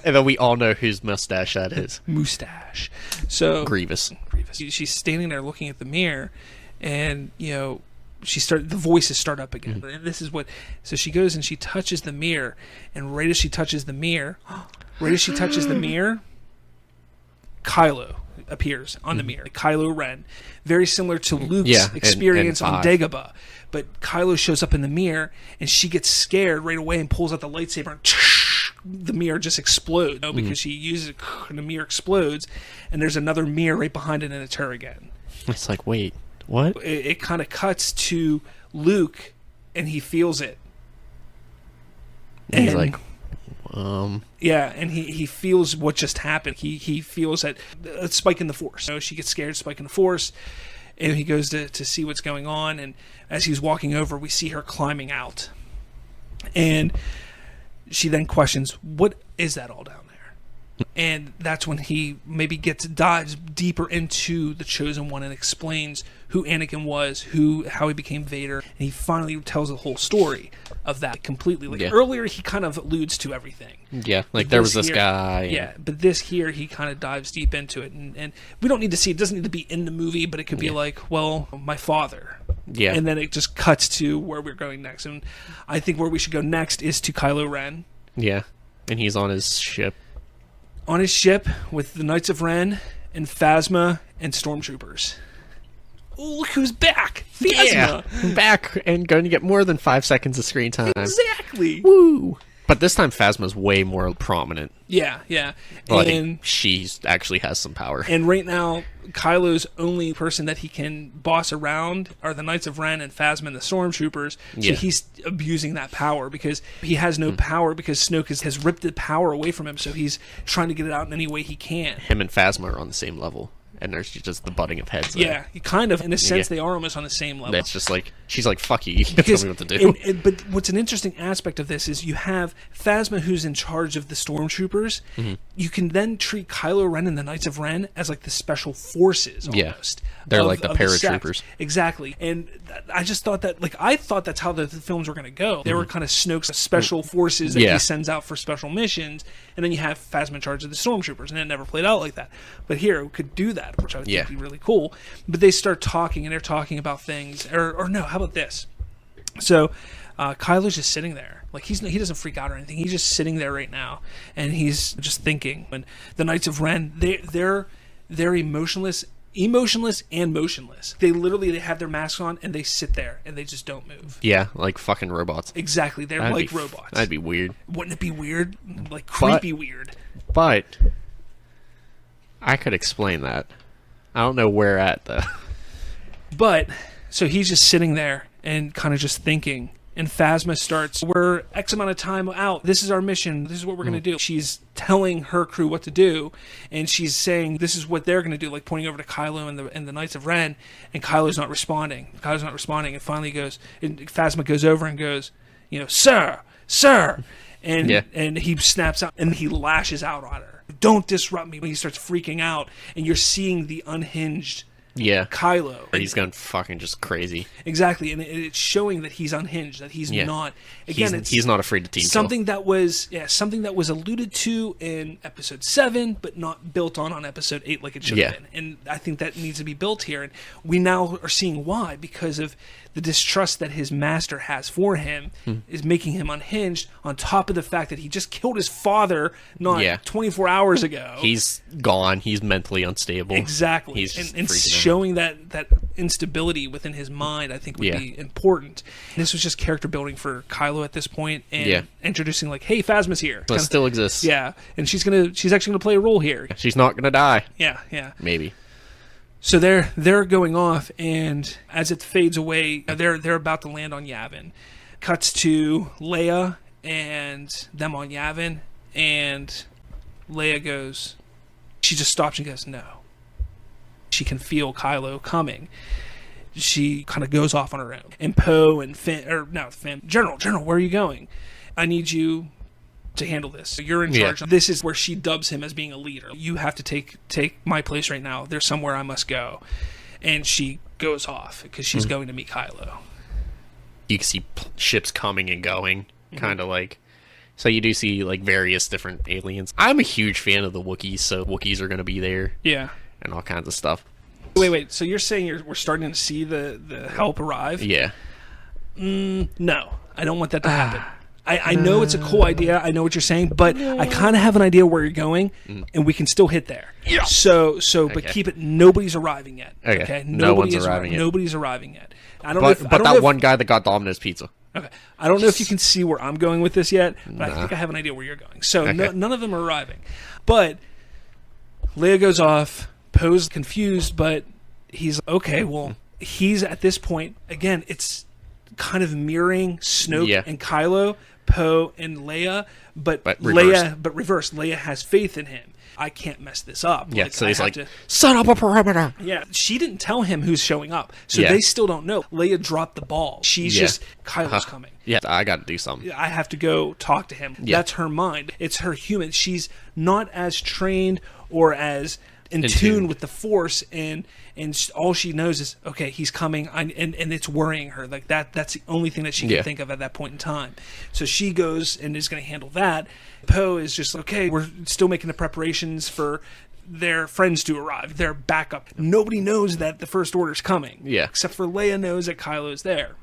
And then we all know whose mustache that is. Mustache. So Grievous. She's standing there looking at the mirror, and the voices start up again. And this is what. So she goes and she touches the mirror, and right as she touches the mirror, Kylo appears on the mirror. Kylo Ren, very similar to Luke's experience on Dagobah. But Kylo shows up in the mirror, and she gets scared right away and pulls out the lightsaber, and the mirror just explodes. Because she uses it, and the mirror explodes, and there's another mirror right behind it, and it's her again. It's like, wait, what? It kind of cuts to Luke, and he feels it. And he's like, Yeah, and he feels what just happened. He feels that a spike in the Force. She gets scared, spike in the Force, and he goes to see what's going on. And as he's walking over, we see her climbing out, and she then questions, "What is that all down there?" And that's when he maybe dives deeper into the Chosen One and explains who Anakin was, how he became Vader, and he finally tells the whole story of that completely. Earlier, he kind of alludes to everything. Yeah, like there was this guy. Yeah, but this here, he kind of dives deep into it, and we don't need to see it. Doesn't need to be in the movie, but it could be like, well, my father. Yeah. And then it just cuts to where we're going next, and I think where we should go next is to Kylo Ren. Yeah, and he's on his ship. On his ship with the Knights of Ren and Phasma and Stormtroopers. Oh, look who's back! Phasma! Yeah, back and going to get more than 5 seconds of screen time. Exactly! Woo! But this time Phasma's way more prominent. Yeah. And she actually has some power. And right now, Kylo's only person that he can boss around are the Knights of Ren and Phasma and the Stormtroopers. So he's abusing that power because he has no power because Snoke has ripped the power away from him. So he's trying to get it out in any way he can. Him and Phasma are on the same level. And there's just the butting of heads. Yeah, kind of. In a sense, they are almost on the same level. It's just like, she's like, fuck you, you can't tell me what to do. But what's an interesting aspect of this is you have Phasma who's in charge of the Stormtroopers. You can then treat Kylo Ren and the Knights of Ren as like the special forces almost. They're like the paratroopers. Exactly. And I just thought that, I thought that's how the films were going to go. They were kind of Snoke's special forces that he sends out for special missions. And then you have Phasma in charge of the Stormtroopers. And it never played out like that. But here, it could do that, which I would think would be really cool. But they start talking, and they're talking about things. Or no, how about this? So Kylo's just sitting there. He doesn't freak out or anything. He's just sitting there right now. And he's just thinking. And the Knights of Ren, they're emotionless, emotionless and motionless. They have their masks on and they sit there and they just don't move. Yeah, like fucking robots. Exactly, they're like robots. That'd be weird. Wouldn't it be weird? Like creepy weird. But I could explain that. I don't know where at though. But so he's just sitting there and kind of just thinking. And Phasma starts, we're X amount of time out. This is our mission. This is what we're going to do. She's telling her crew what to do. And she's saying, this is what they're going to do, like pointing over to Kylo and the Knights of Ren. And Kylo's not responding. And finally Phasma goes over and goes, sir. And he snaps out and he lashes out at her. Don't disrupt me. He starts freaking out. And you're seeing the unhinged Kylo. He's going fucking just crazy. Exactly, and it's showing that he's unhinged, that he's not. Again, he's not afraid to team something that was alluded to in episode 7, but not built on episode 8 like it should have been. And I think that needs to be built here, and we now are seeing why, because of the distrust that his master has for him is making him unhinged. On top of the fact that he just killed his father 24 hours ago. He's gone. He's mentally unstable. Exactly, He's and showing that instability within his mind, I think would be important. And this was just character building for Kylo at this point, and introducing like, hey, Phasma's here. But still exists. Yeah, and she's actually gonna play a role here. She's not gonna die. Yeah. Maybe. So they're going off, and as it fades away, they're about to land on Yavin. Cuts to Leia and them on Yavin, and Leia goes, she just stops and goes, no. She can feel Kylo coming. She kind of goes off on her own. And Poe and General, where are you going? I need you to handle this. You're in charge. This is where she dubs him as being a leader. You have to take my place right now. There's somewhere I must go. And she goes off because she's going to meet Kylo. You can see ships coming and going, kind of like. So you do see like various different aliens. I'm a huge fan of the Wookiees, so Wookiees are going to be there. Yeah. And all kinds of stuff. Wait. So you're saying we're starting to see the help arrive? Yeah. No, I don't want that to happen. I know it's a cool idea. I know what you're saying, but I kind of have an idea where you're going, and we can still hit there. Yeah. But keep it. Nobody's arriving yet. Okay. No one's arriving yet. Nobody's arriving yet. One guy that got Domino's pizza. Okay. I don't know if you can see where I'm going with this yet, but I think I have an idea where you're going. So none of them are arriving, but Leia goes off. Poe's confused, but he's okay. Well, he's at this point again. It's kind of mirroring Snoke and Kylo, Poe and Leia, but reversed. Leia has faith in him. I can't mess this up. Yeah, so he's like, set up a perimeter. Yeah, she didn't tell him who's showing up, so they still don't know. Leia dropped the ball. She's just, Kylo's coming. Yeah, I got to do something. I have to go talk to him. Yeah. That's her mind. It's her human. She's not as trained or as in tune with the Force, and all she knows is, okay, he's coming, and it's worrying her. Like that's the only thing that she can think of at that point in time. So she goes and is going to handle that. Poe is just, okay, we're still making the preparations for their friends to arrive, their backup. Nobody knows that the First Order's coming. Yeah. Except for Leia knows that Kylo's there.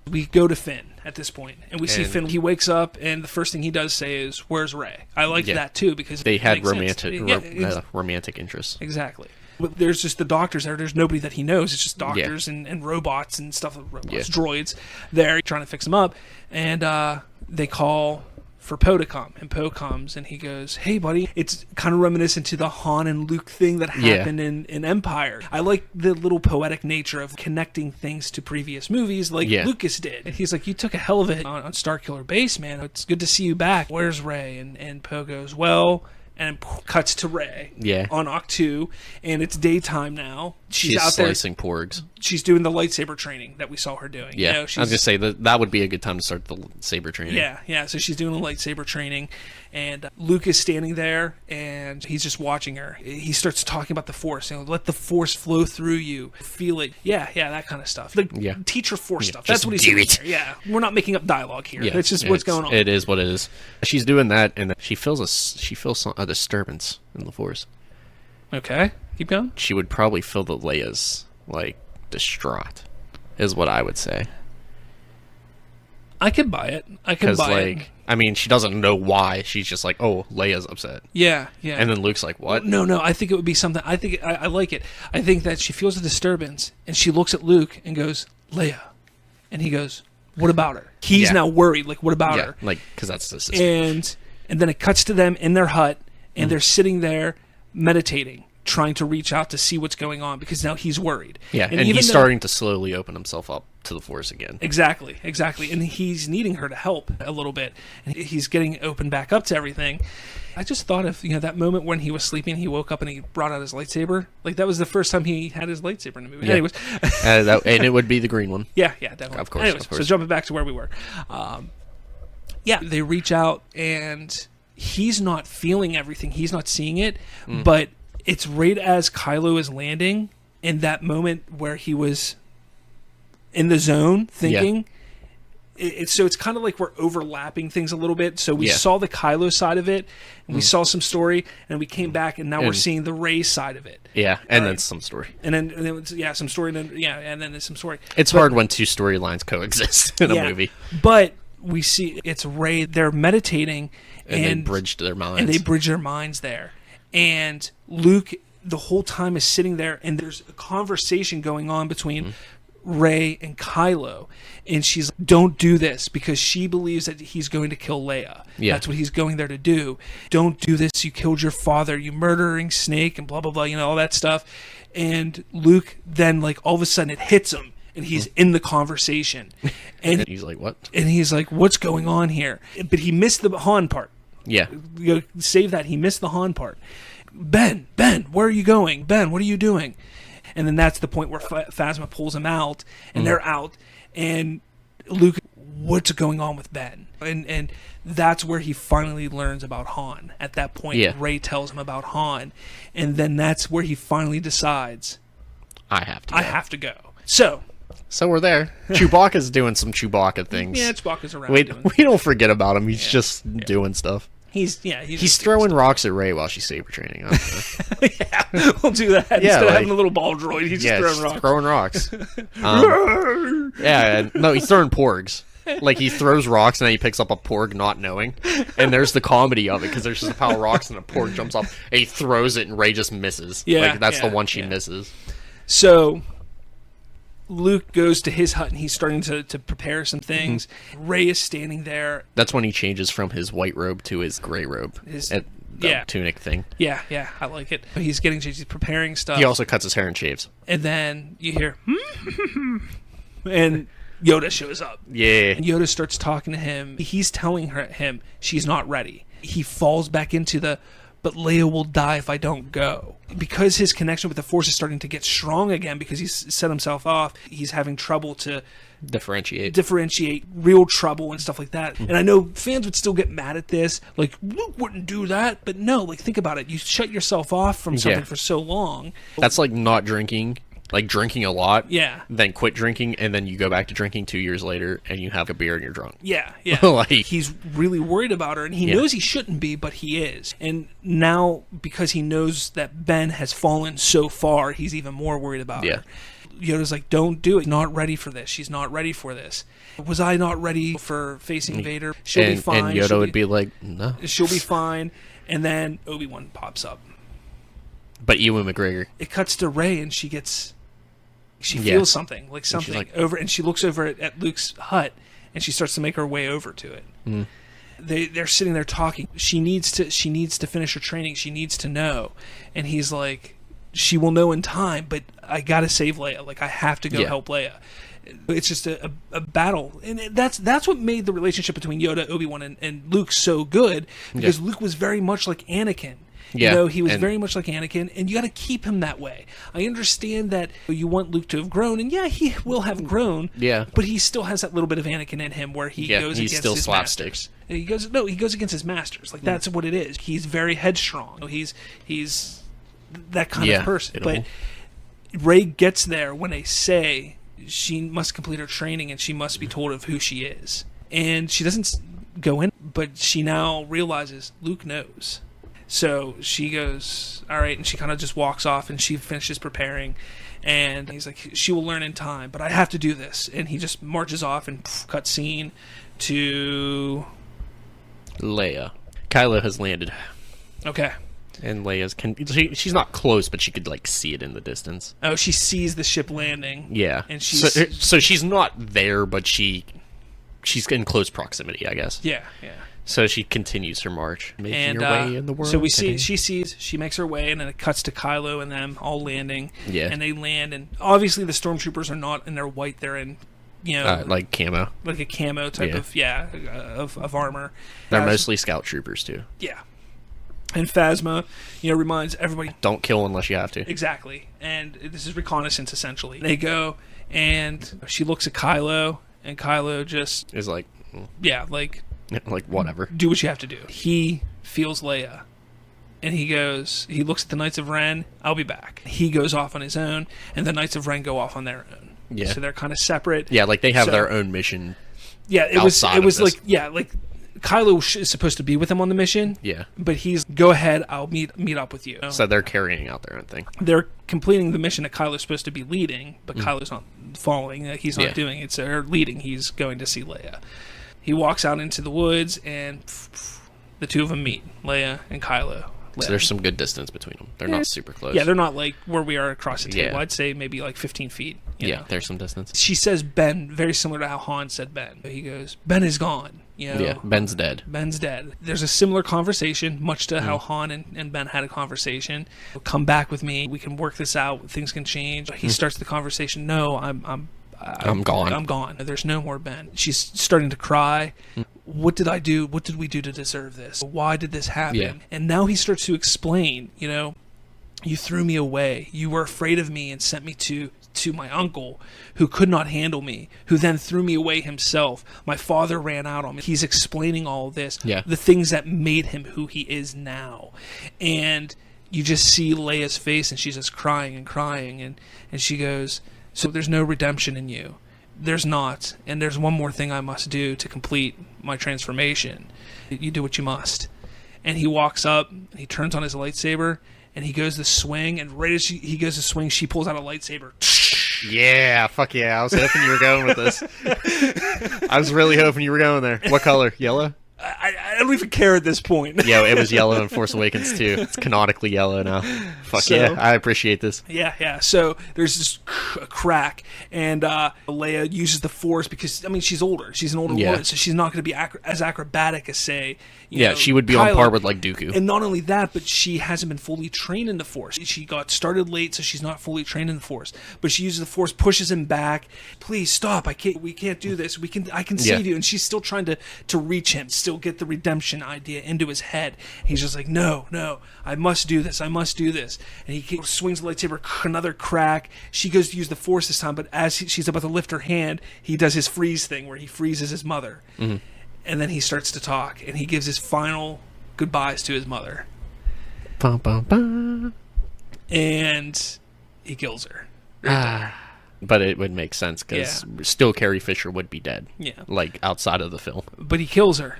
We go to Finn at this point, and we see Finn. He wakes up, and the first thing he does say is, "Where's Rey?" I like that too, because they had romantic interests. Exactly. But there's just the doctors there. There's nobody that he knows. It's just doctors and robots and stuff. Droids there trying to fix him up, and they call for Poe to come, and Poe comes, and he goes, "Hey, buddy." It's kind of reminiscent to the Han and Luke thing that happened in Empire. I like the little poetic nature of connecting things to previous movies, like Lucas did. And he's like, "You took a hell of it on Starkiller Base, man. It's good to see you back. Where's Rey?" And Poe goes, "Well," and cuts to Rey on Octu, and it's daytime now. She's out there slicing porgs. She's doing the lightsaber training that we saw her doing. Yeah, I was going to say that would be a good time to start the saber training. Yeah. So she's doing the lightsaber training, and Luke is standing there, and he's just watching her. He starts talking about the Force. Let the Force flow through you. Feel it. Yeah, that kind of stuff. Teach her Force stuff. That's what he's doing here. Yeah, we're not making up dialogue here. That's just what's going on. It is what it is. She's doing that, and she feels a disturbance in the Force. Okay, keep going. She would probably feel that Leia's distraught, is what I would say. I could buy it. I could buy it. I mean, she doesn't know why. She's just like, oh, Leia's upset. Yeah. And then Luke's like, what? No. I think it would be something. I like it. I think that she feels a disturbance, and she looks at Luke and goes, Leia. And he goes, what about her? He's now worried. Like, what about her? Like, because that's the sister. And then it cuts to them in their hut, and they're sitting there meditating, trying to reach out to see what's going on, because now he's worried. Yeah, and he's starting to slowly open himself up to the Force again. Exactly. And he's needing her to help a little bit. And he's getting open back up to everything. I just thought of, that moment when he was sleeping, he woke up and he brought out his lightsaber. Like, that was the first time he had his lightsaber in the movie. Yeah. Anyways. And it would be the green one. Yeah, definitely. Of course. Anyways, so jumping back to where we were. They reach out, and he's not feeling everything. He's not seeing it, but it's right as Kylo is landing, in that moment where he was in the zone thinking. So it's kind of like we're overlapping things a little bit. So we saw the Kylo side of it, and we saw some story, and we came back, and now we're seeing the Rey side of it. Yeah, and then some story. And then some story, and then there's some story. It's hard when two storylines coexist in a movie. But we see it's Rey. They're meditating, and they bridged their minds. And they bridge their minds there. And Luke, the whole time, is sitting there, and there's a conversation going on between Rey and Kylo, and she's like, don't do this, because she believes that he's going to kill Leia. That's what he's going there to do. Don't do this, you killed your father, you murdering snake, and blah blah blah, all that stuff. And Luke then, like, all of a sudden it hits him, and he's in the conversation, and he's like, what? And he's like, what's going on here? But he missed the Han part. Save that. He missed the Han part. Ben, where are you going? Ben, what are you doing? And then that's the point where Phasma pulls him out, and they're out, and Luke, what's going on with Ben? And that's where he finally learns about Han. At that point, Rey tells him about Han, and then that's where he finally decides, I have to go. So we're there. Chewbacca's doing some Chewbacca things. Yeah, Chewbacca's around. We don't forget about him. He's just doing stuff. He's throwing rocks at Rey while she's saber training. We'll do that. Instead of having a little ball droid, he's just throwing rocks. He's throwing porgs. Like, he throws rocks and then he picks up a porg not knowing. And there's the comedy of it, because there's just a pile of rocks and a porg jumps up and he throws it and Rey just misses. That's the one she misses. So Luke goes to his hut and he's starting to prepare some things. Rey is standing there. That's when he changes from his white robe to his gray robe. Tunic thing. Yeah, I like it. He's preparing stuff. He also cuts his hair and shaves. And then you hear, and Yoda shows up. Yeah. And Yoda starts talking to him. He's telling him she's not ready. He falls back into but Leia will die if I don't go. Because his connection with the Force is starting to get strong again, because he's set himself off, he's having trouble to differentiate real trouble and stuff like that. And I know fans would still get mad at this, like, Luke wouldn't do that, but no, like, think about it. You shut yourself off from something for so long. That's like not drinking. Like, drinking a lot, then quit drinking, and then you go back to drinking 2 years later, and you have a beer and you're drunk. Like, he's really worried about her, and he knows he shouldn't be, but he is. And now, because he knows that Ben has fallen so far, he's even more worried about her. Yoda's like, don't do it. Not ready for this. She's not ready for this. Was I not ready for facing Vader? She'll be fine. And Yoda would be like, no. She'll be fine. And then Obi-Wan pops up. But Ewan McGregor. It cuts to Rey, and she feels something, like something over, and she looks over at Luke's hut, and she starts to make her way over to it. They're sitting there talking. She needs to finish her training. She needs to know, and he's like, she will know in time, but I gotta save Leia. Like, I have to go help Leia. It's just a battle, and that's what made the relationship between Yoda, Obi-Wan, and Luke so good, because Luke was very much like Anakin. He was very much like Anakin, and you got to keep him that way. I understand that you want Luke to have grown, and he will have grown. But he still has that little bit of Anakin in him, where he goes against his masters. He goes against his masters. Like, that's what it is. He's very headstrong. He's that kind of person. But Rey gets there when they say she must complete her training and she must be told of who she is, and she doesn't go in, but she now realizes Luke knows. So she goes, all right, and she kind of just walks off, and she finishes preparing. And he's like, she will learn in time, but I have to do this. And he just marches off, and cut scene to Leia. Kylo has landed. Okay. And Leia's she's not close, but she could like see it in the distance. Oh, she sees the ship landing. Yeah. And she's so she's not there, but she's in close proximity, I guess. Yeah. So she continues her march, making her way in the world. So she makes her way, and then it cuts to Kylo and them all landing. Yeah. And they land, and obviously the stormtroopers are not in their white; they're in, like camo, like a camo type of armor. They're mostly scout troopers too. Yeah. And Phasma, reminds everybody, don't kill unless you have to. Exactly. And this is reconnaissance essentially. They go, and she looks at Kylo, and Kylo just is like, like whatever. Do what you have to do. He feels Leia, and he looks at the Knights of Ren. I'll be back. He goes off on his own, and the Knights of Ren go off on their own. Yeah. So they're kind of separate. Yeah, like they have their own mission. Yeah, it was like Kylo is supposed to be with him on the mission. Yeah. But he's, go ahead, I'll meet up with you. So they're carrying out their own thing. They're completing the mission that Kylo's supposed to be leading, but Kylo's not following. He's not doing it. So they're leading. He's going to see Leia. He walks out into the woods, and the two of them meet, Leia and Kylo. So there's some good distance between them. They're not super close. Yeah, they're not like where we are across the table. Yeah. I'd say maybe like 15 feet. You know? There's some distance. She says Ben, very similar to how Han said Ben. He goes, Ben is gone. Yeah, Ben's dead. Ben's dead. There's a similar conversation, much to how Han and Ben had a conversation. Come back with me. We can work this out. Things can change. He starts the conversation. No, I'm gone. I'm gone. There's no more Ben. She's starting to cry. What did I do? What did we do to deserve this? Why did this happen? Yeah. And now he starts to explain, you threw me away. You were afraid of me and sent me to my uncle, who could not handle me, who then threw me away himself. My father ran out on me. He's explaining all this, the things that made him who he is now. And you just see Leia's face, and she's just crying and crying, and she goes, so there's no redemption in you. There's not. And there's one more thing I must do to complete my transformation. You do what you must. And he walks up, and he turns on his lightsaber, and he goes to swing, and right as he goes to swing, she pulls out a lightsaber. Yeah, fuck yeah. I was hoping you were going with this. I was really hoping you were going there. What color? Yellow? I don't even care at this point. Yeah, it was yellow in Force Awakens too. It's canonically yellow now. Fuck yeah, I appreciate this. Yeah. So there's this crack, and Leia uses the Force because, she's older. She's an older woman, so she's not going to be as acrobatic as, say, she would be Kylo. On par with, like, Dooku. And not only that, but she hasn't been fully trained in the Force. She got started late, so she's not fully trained in the Force. But she uses the Force, pushes him back. Please stop! We can't do this. I can save you. And she's still trying to reach him, still get the redemption idea into his head. He's just like, no, I must do this. And he swings the lightsaber, another crack. She goes to use the Force this time, but as she's about to lift her hand, he does his freeze thing where he freezes his mother. Mm-hmm. And then he starts to talk, and he gives his final goodbyes to his mother. Bum, bum, bum. And he kills her. But it would make sense, because still Carrie Fisher would be dead. Yeah. Like, outside of the film. But he kills her.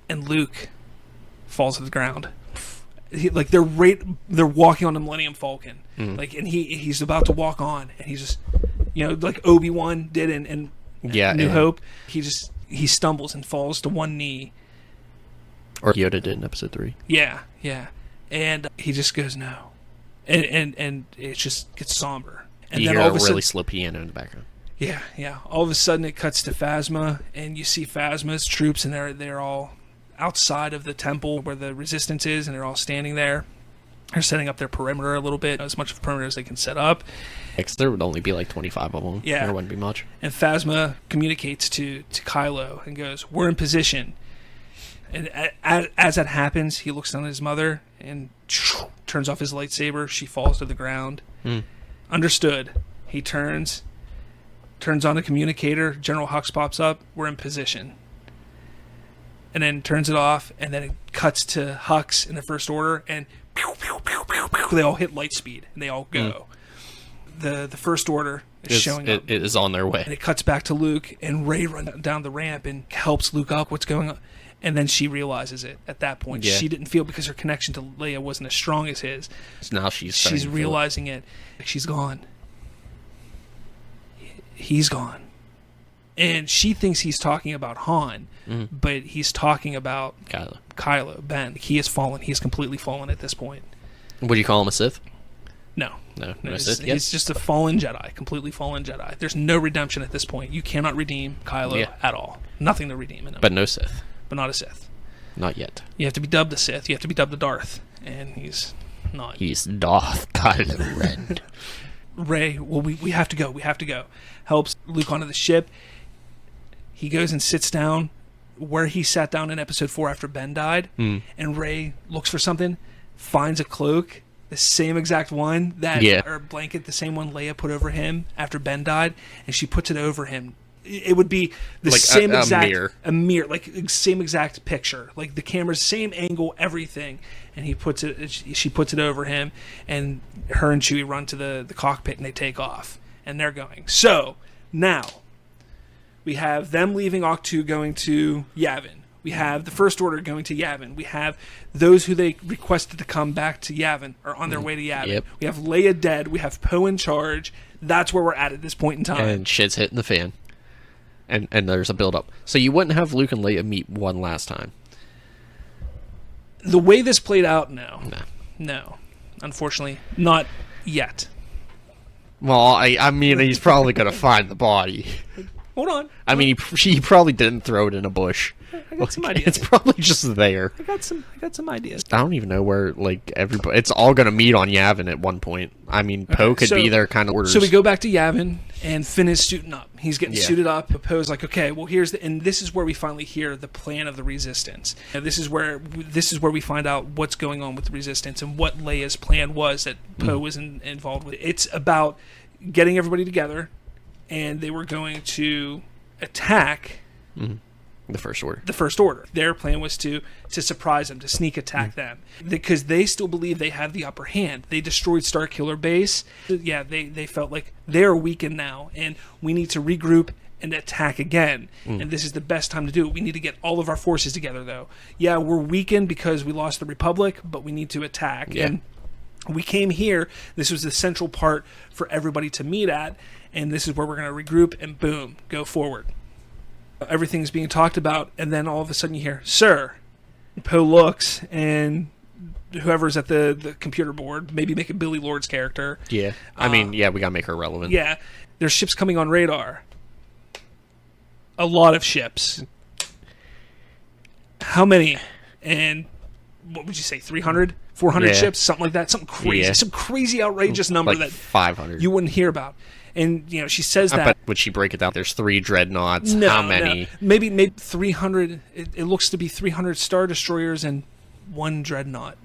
And Luke falls to the ground. They're walking on the Millennium Falcon. Mm. And he's about to walk on, and he's just, like Obi-Wan did in New Hope. He stumbles and falls to one knee. Or Yoda did in Episode 3. Yeah. And he just goes, no. And it just gets somber. And you then hear all of a a sudden, really slow piano in the background. Yeah. All of a sudden it cuts to Phasma, and you see Phasma's troops, and they're all outside of the temple where the resistance is, and they're all standing there. They're setting up their perimeter a little bit, as much of a perimeter as they can set up. Because there would only be like 25 of them. Yeah. There wouldn't be much. And Phasma communicates to Kylo and goes, we're in position. And as that happens, he looks down at his mother and turns off his lightsaber. She falls to the ground. Understood. He turns on the communicator. General Hux pops up. We're in position. And then turns it off, and then it cuts to Hux in the First Order, and they all hit light speed, and they all go. The First Order is showing up. It is on their way. And it cuts back to Luke, and Rey runs down the ramp and helps Luke up. What's going on? And then she realizes it at that point. Yeah. She didn't feel because her connection to Leia wasn't as strong as his. So now she's realizing it. She's gone. He's gone. And she thinks he's talking about Han, but he's talking about Kylo, Ben. He has fallen. He has completely fallen at this point. Would you call him a Sith? No. No Sith. He's just a fallen Jedi, completely fallen Jedi. There's no redemption at this point. You cannot redeem Kylo at all. Nothing to redeem in him. But no Sith. But not a Sith. Not yet. You have to be dubbed a Sith. You have to be dubbed a Darth. And he's not. He's Darth Kylo Ren. Rey, well, we have to go. We have to go. Helps Luke onto the ship. He goes and sits down where he sat down in episode 4 after Ben died. And Rey looks for something, finds a cloak, the same exact one or blanket, the same one Leia put over him after Ben died, and she puts it over him. It would be the like same exact a mirror, like same exact picture, like the camera's same angle, everything. And he puts it. She puts it over him, and her and Chewie run to the cockpit, and they take off, and they're going. So now we have them leaving Octu, going to Yavin. We have the First Order going to Yavin. We have those who they requested to come back to Yavin are on their way to Yavin. Yep. We have Leia dead. We have Poe in charge. That's where we're at this point in time. And shit's hitting the fan. And there's a build-up. So you wouldn't have Luke and Leia meet one last time? The way this played out, no. No. Unfortunately, not yet. Well, I mean, he's probably going to find the body. Hold on. I mean, he probably didn't throw it in a bush. I got some ideas. It's probably just there. I got some ideas. I don't even know where, like, everybody... It's all going to meet on Yavin at one point. I mean, Poe could be there kind of orders. So we go back to Yavin, and Finn is suiting up. He's getting suited up. Poe's like, okay, well, and this is where we finally hear the plan of the Resistance. And this is where we find out what's going on with the Resistance and what Leia's plan was that Poe was involved with. It's about getting everybody together, and they were going to attack... The First Order. The First Order. Their plan was to surprise them, to sneak attack them. Because they still believe they have the upper hand. They destroyed Starkiller Base. Yeah, they felt like they're weakened now, and we need to regroup and attack again. And this is the best time to do it. We need to get all of our forces together, though. Yeah, we're weakened because we lost the Republic, but we need to attack. Yeah. And we came here. This was the central part for everybody to meet at, and this is where we're going to regroup and boom, go forward. Everything's being talked about, and then all of a sudden you hear, "Sir." Poe looks, and whoever's at the computer board, maybe make a Billy Lord's character. Yeah. I mean, we gotta make her relevant. Yeah. There's ships coming on radar. A lot of ships. How many? And what would you say, 300? 400 ships? Something like that? Something crazy. Yeah. Some crazy, outrageous number like that 500. you wouldn't hear about. And, she says that. But would she break it down? There's 3 dreadnoughts. No, how many? No. Maybe 300. It looks to be 300 Star Destroyers and 1 dreadnought.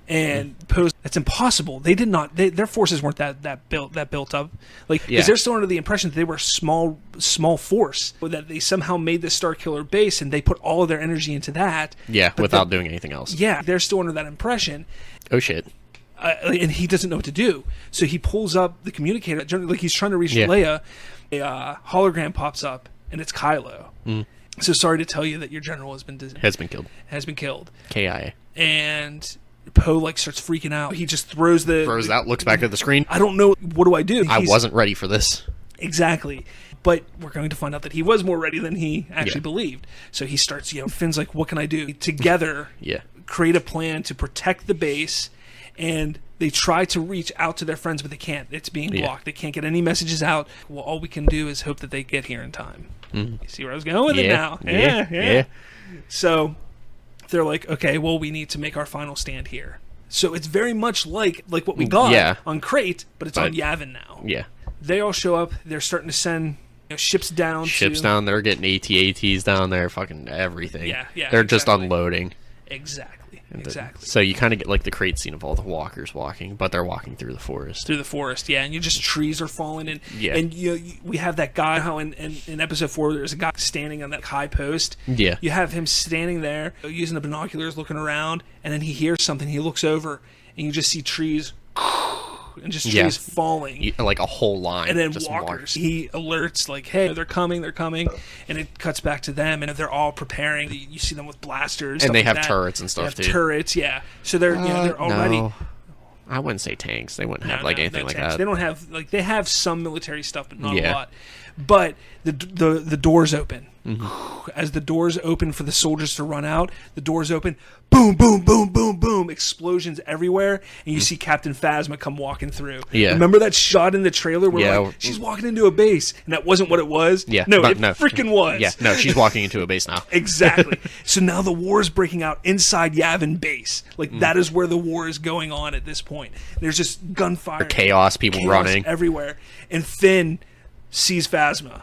And Poe's, that's impossible. They did not. Their forces weren't that built up. Like, because they're still under the impression that they were a small force. That they somehow made the Starkiller Base and they put all of their energy into that. Yeah, without doing anything else. Yeah, they're still under that impression. Oh shit. And he doesn't know what to do. So he pulls up the communicator, like he's trying to reach Leia. A hologram pops up, and it's Kylo. So sorry to tell you that your general has been killed. Has been killed. KIA. And Poe starts freaking out. He just throws out, looks back at the screen. I don't know, what do I do? I wasn't ready for this. Exactly. But we're going to find out that he was more ready than he actually believed. So he starts, Finn's like, what can I do? Together, create a plan to protect the base. And they try to reach out to their friends, but they can't. It's being blocked. They can't get any messages out. Well, all we can do is hope that they get here in time. You see where I was going with it now? Yeah. So they're like, okay, well, we need to make our final stand here. So it's very much like what we got on Crate, but it's on Yavin now. Yeah. They all show up. They're starting to send ships down. Down. They're getting AT-ATs down there. Fucking everything. Yeah. They're just unloading. Exactly. So you kind of get like the Crate scene of all the walkers walking, but they're walking through the forest. And you just trees are falling, and we have that guy. How in episode 4, there's a guy standing on that high post. Yeah, you have him standing there using the binoculars, looking around, and then he hears something. He looks over, and you just see trees and just trees falling. Like a whole line. And then just walkers, he alerts like, hey, they're coming. And it cuts back to them, and they're all preparing. You see them with blasters. And they have like turrets and stuff, too. Turrets, yeah. So they're they're already... No. I wouldn't say tanks. They wouldn't have anything like that. They don't have they have some military stuff, but not a lot. But the doors open. Mm-hmm. As the doors open for the soldiers to run out, the doors open. Boom, boom, boom, boom, boom. Explosions everywhere, and you see Captain Phasma come walking through. Yeah. Remember that shot in the trailer where like, she's walking into a base, and that wasn't what it was? Yeah. No, it freaking was. Yeah. No, she's walking into a base now. Exactly. So now the war is breaking out inside Yavin base. Like that is where the war is going on at this point. There's just gunfire, chaos, people running everywhere, and Finn sees Phasma,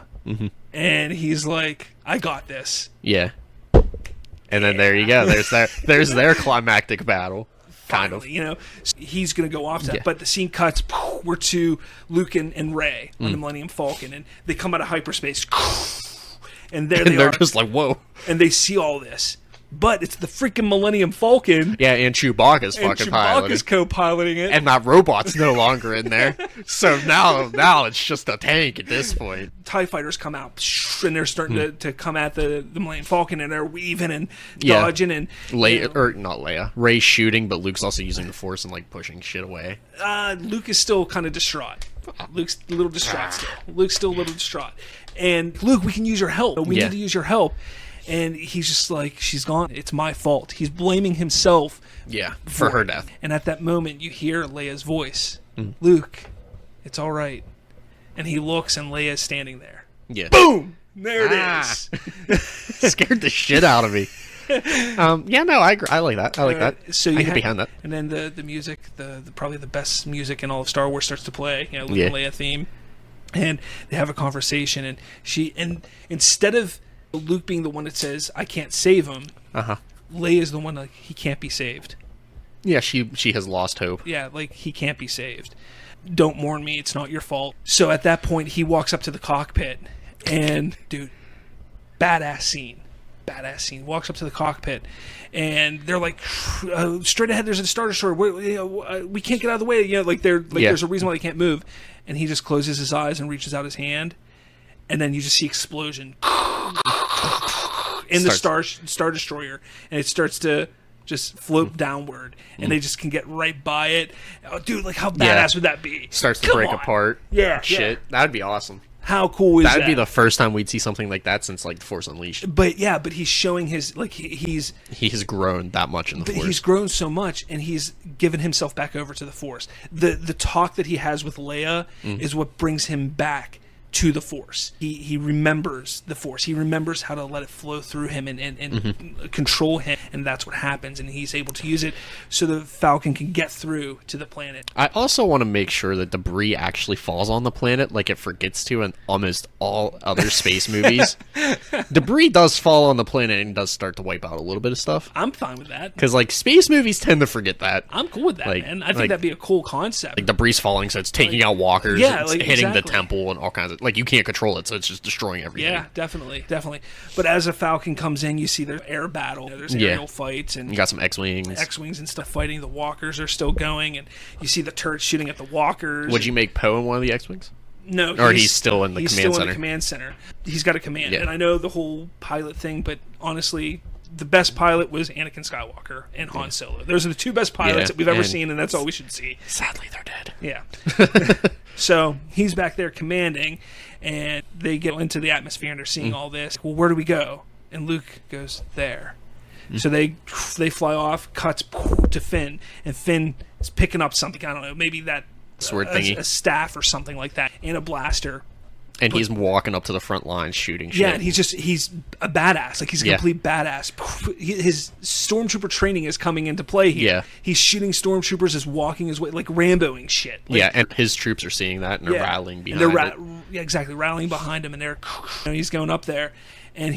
and he's like, "I got this." Yeah. And then there you go. There's their climactic battle. Kind of. You know, he's going to go off to that. But the scene cuts. We're to Luke and Rey on the Millennium Falcon, and they come out of hyperspace. And they're just like, whoa. And they see all this. But it's the freaking Millennium Falcon. Yeah, and Chewbacca's fucking piloting. Chewbacca's co-piloting it. And that robot's no longer in there. So now it's just a tank at this point. TIE fighters come out, and they're starting to come at the Millennium Falcon, and they're weaving and dodging. And Leia, or not Leia, Rey's shooting, but Luke's also using the Force and like pushing shit away. Luke is still kind of distraught. Luke's a little distraught still. Luke's still a little distraught. And Luke, we can use your help. We need to use your help. And he's just like, she's gone. It's my fault. He's blaming himself. Yeah, for her death. And at that moment, you hear Leia's voice. Luke, it's all right. And he looks, and Leia's standing there. Yeah. Boom! There it is. Scared the shit out of me. Yeah, no, I agree. I like that. I like that. So I get behind that. And then the music, the probably the best music in all of Star Wars starts to play. You know, Luke and Leia theme. And they have a conversation, and instead of Luke being the one that says, I can't save him, Leia's the one like, he can't be saved. Yeah, she has lost hope. Yeah, like, he can't be saved. Don't mourn me, it's not your fault. So at that point, he walks up to the cockpit, and, dude, badass scene. Walks up to the cockpit, and they're like, straight ahead, there's a Star Destroyer. We can't get out of the way. You know, like, there's a reason why they can't move. And he just closes his eyes and reaches out his hand, and then you just see explosion in the Star Destroyer, and it starts to just float downward, and they just can get right by it. Oh, dude, like, how badass would that be? Starts to break apart. Yeah, shit, that'd be awesome. How cool is that? That'd be the first time we'd see something like that since like The Force Unleashed. But he's showing his like he has grown that much in the Force. He's grown so much, and he's given himself back over to the Force. The talk that he has with Leia is what brings him back to the Force. He remembers the Force. He remembers how to let it flow through him and control him, and that's what happens, and he's able to use it so the Falcon can get through to the planet. I also want to make sure that debris actually falls on the planet like it forgets to in almost all other space movies. Debris does fall on the planet and does start to wipe out a little bit of stuff. I'm fine with that. Because like space movies tend to forget that. I'm cool with that, man. I think that'd be a cool concept. Like debris falling, so it's taking out walkers, it's hitting the temple and all kinds of... Like, you can't control it, so it's just destroying everything. Yeah, definitely. But as a Falcon comes in, you see there's air battle. There's aerial fights. And you got some X-Wings. X-Wings and stuff fighting. The walkers are still going, and you see the turrets shooting at the walkers. Would you make Poe in one of the X-Wings? No. Or he's still in the command center? He's still in the command center. He's got a command. And I know the whole pilot thing, but honestly... The best pilot was Anakin Skywalker and Han Solo. Those are the two best pilots that we've ever seen, and that's all we should see. Sadly, they're dead. Yeah. So he's back there commanding, and they get into the atmosphere, and they're seeing all this. Well, where do we go? And Luke goes, there. So they fly off, cuts to Finn, and Finn is picking up something. I don't know, maybe that sword thingy, a staff or something like that, and a blaster. And he's walking up to the front lines shooting shit. Yeah, and he's a badass. Like, he's a complete badass. His stormtrooper training is coming into play here. Yeah. He's shooting stormtroopers as walking his way, like Ramboing shit. Like, and his troops are seeing that, and they're rattling behind him. Yeah, exactly, rattling behind him, and he's going up there. And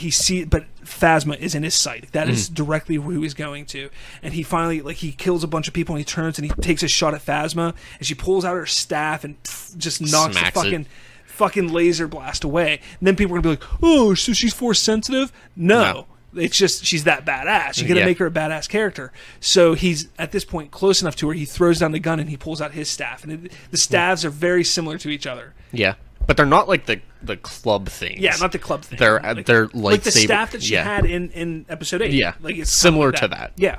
but Phasma is in his sight. That is directly who he's going to. And he finally, like, he kills a bunch of people, and he turns and he takes a shot at Phasma, and she pulls out her staff and just knocks the fucking laser blast away. And then people are gonna be like, oh, so she's Force sensitive? No. It's just she's that badass. You got to make her a badass character. So he's at this point close enough to where he throws down the gun and he pulls out his staff. And the staves are very similar to each other. Yeah. But they're not like the club things. Yeah, not the club thing. They're like the staff that she had in episode 8. Yeah, like it's similar to that. Yeah.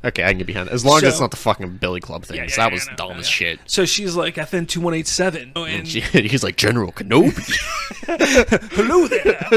Okay, I can get behind it. As long as it's not the fucking Billy Club things. That was dumb as shit. So she's like FN 2187. And he's like General Kenobi. Hello there.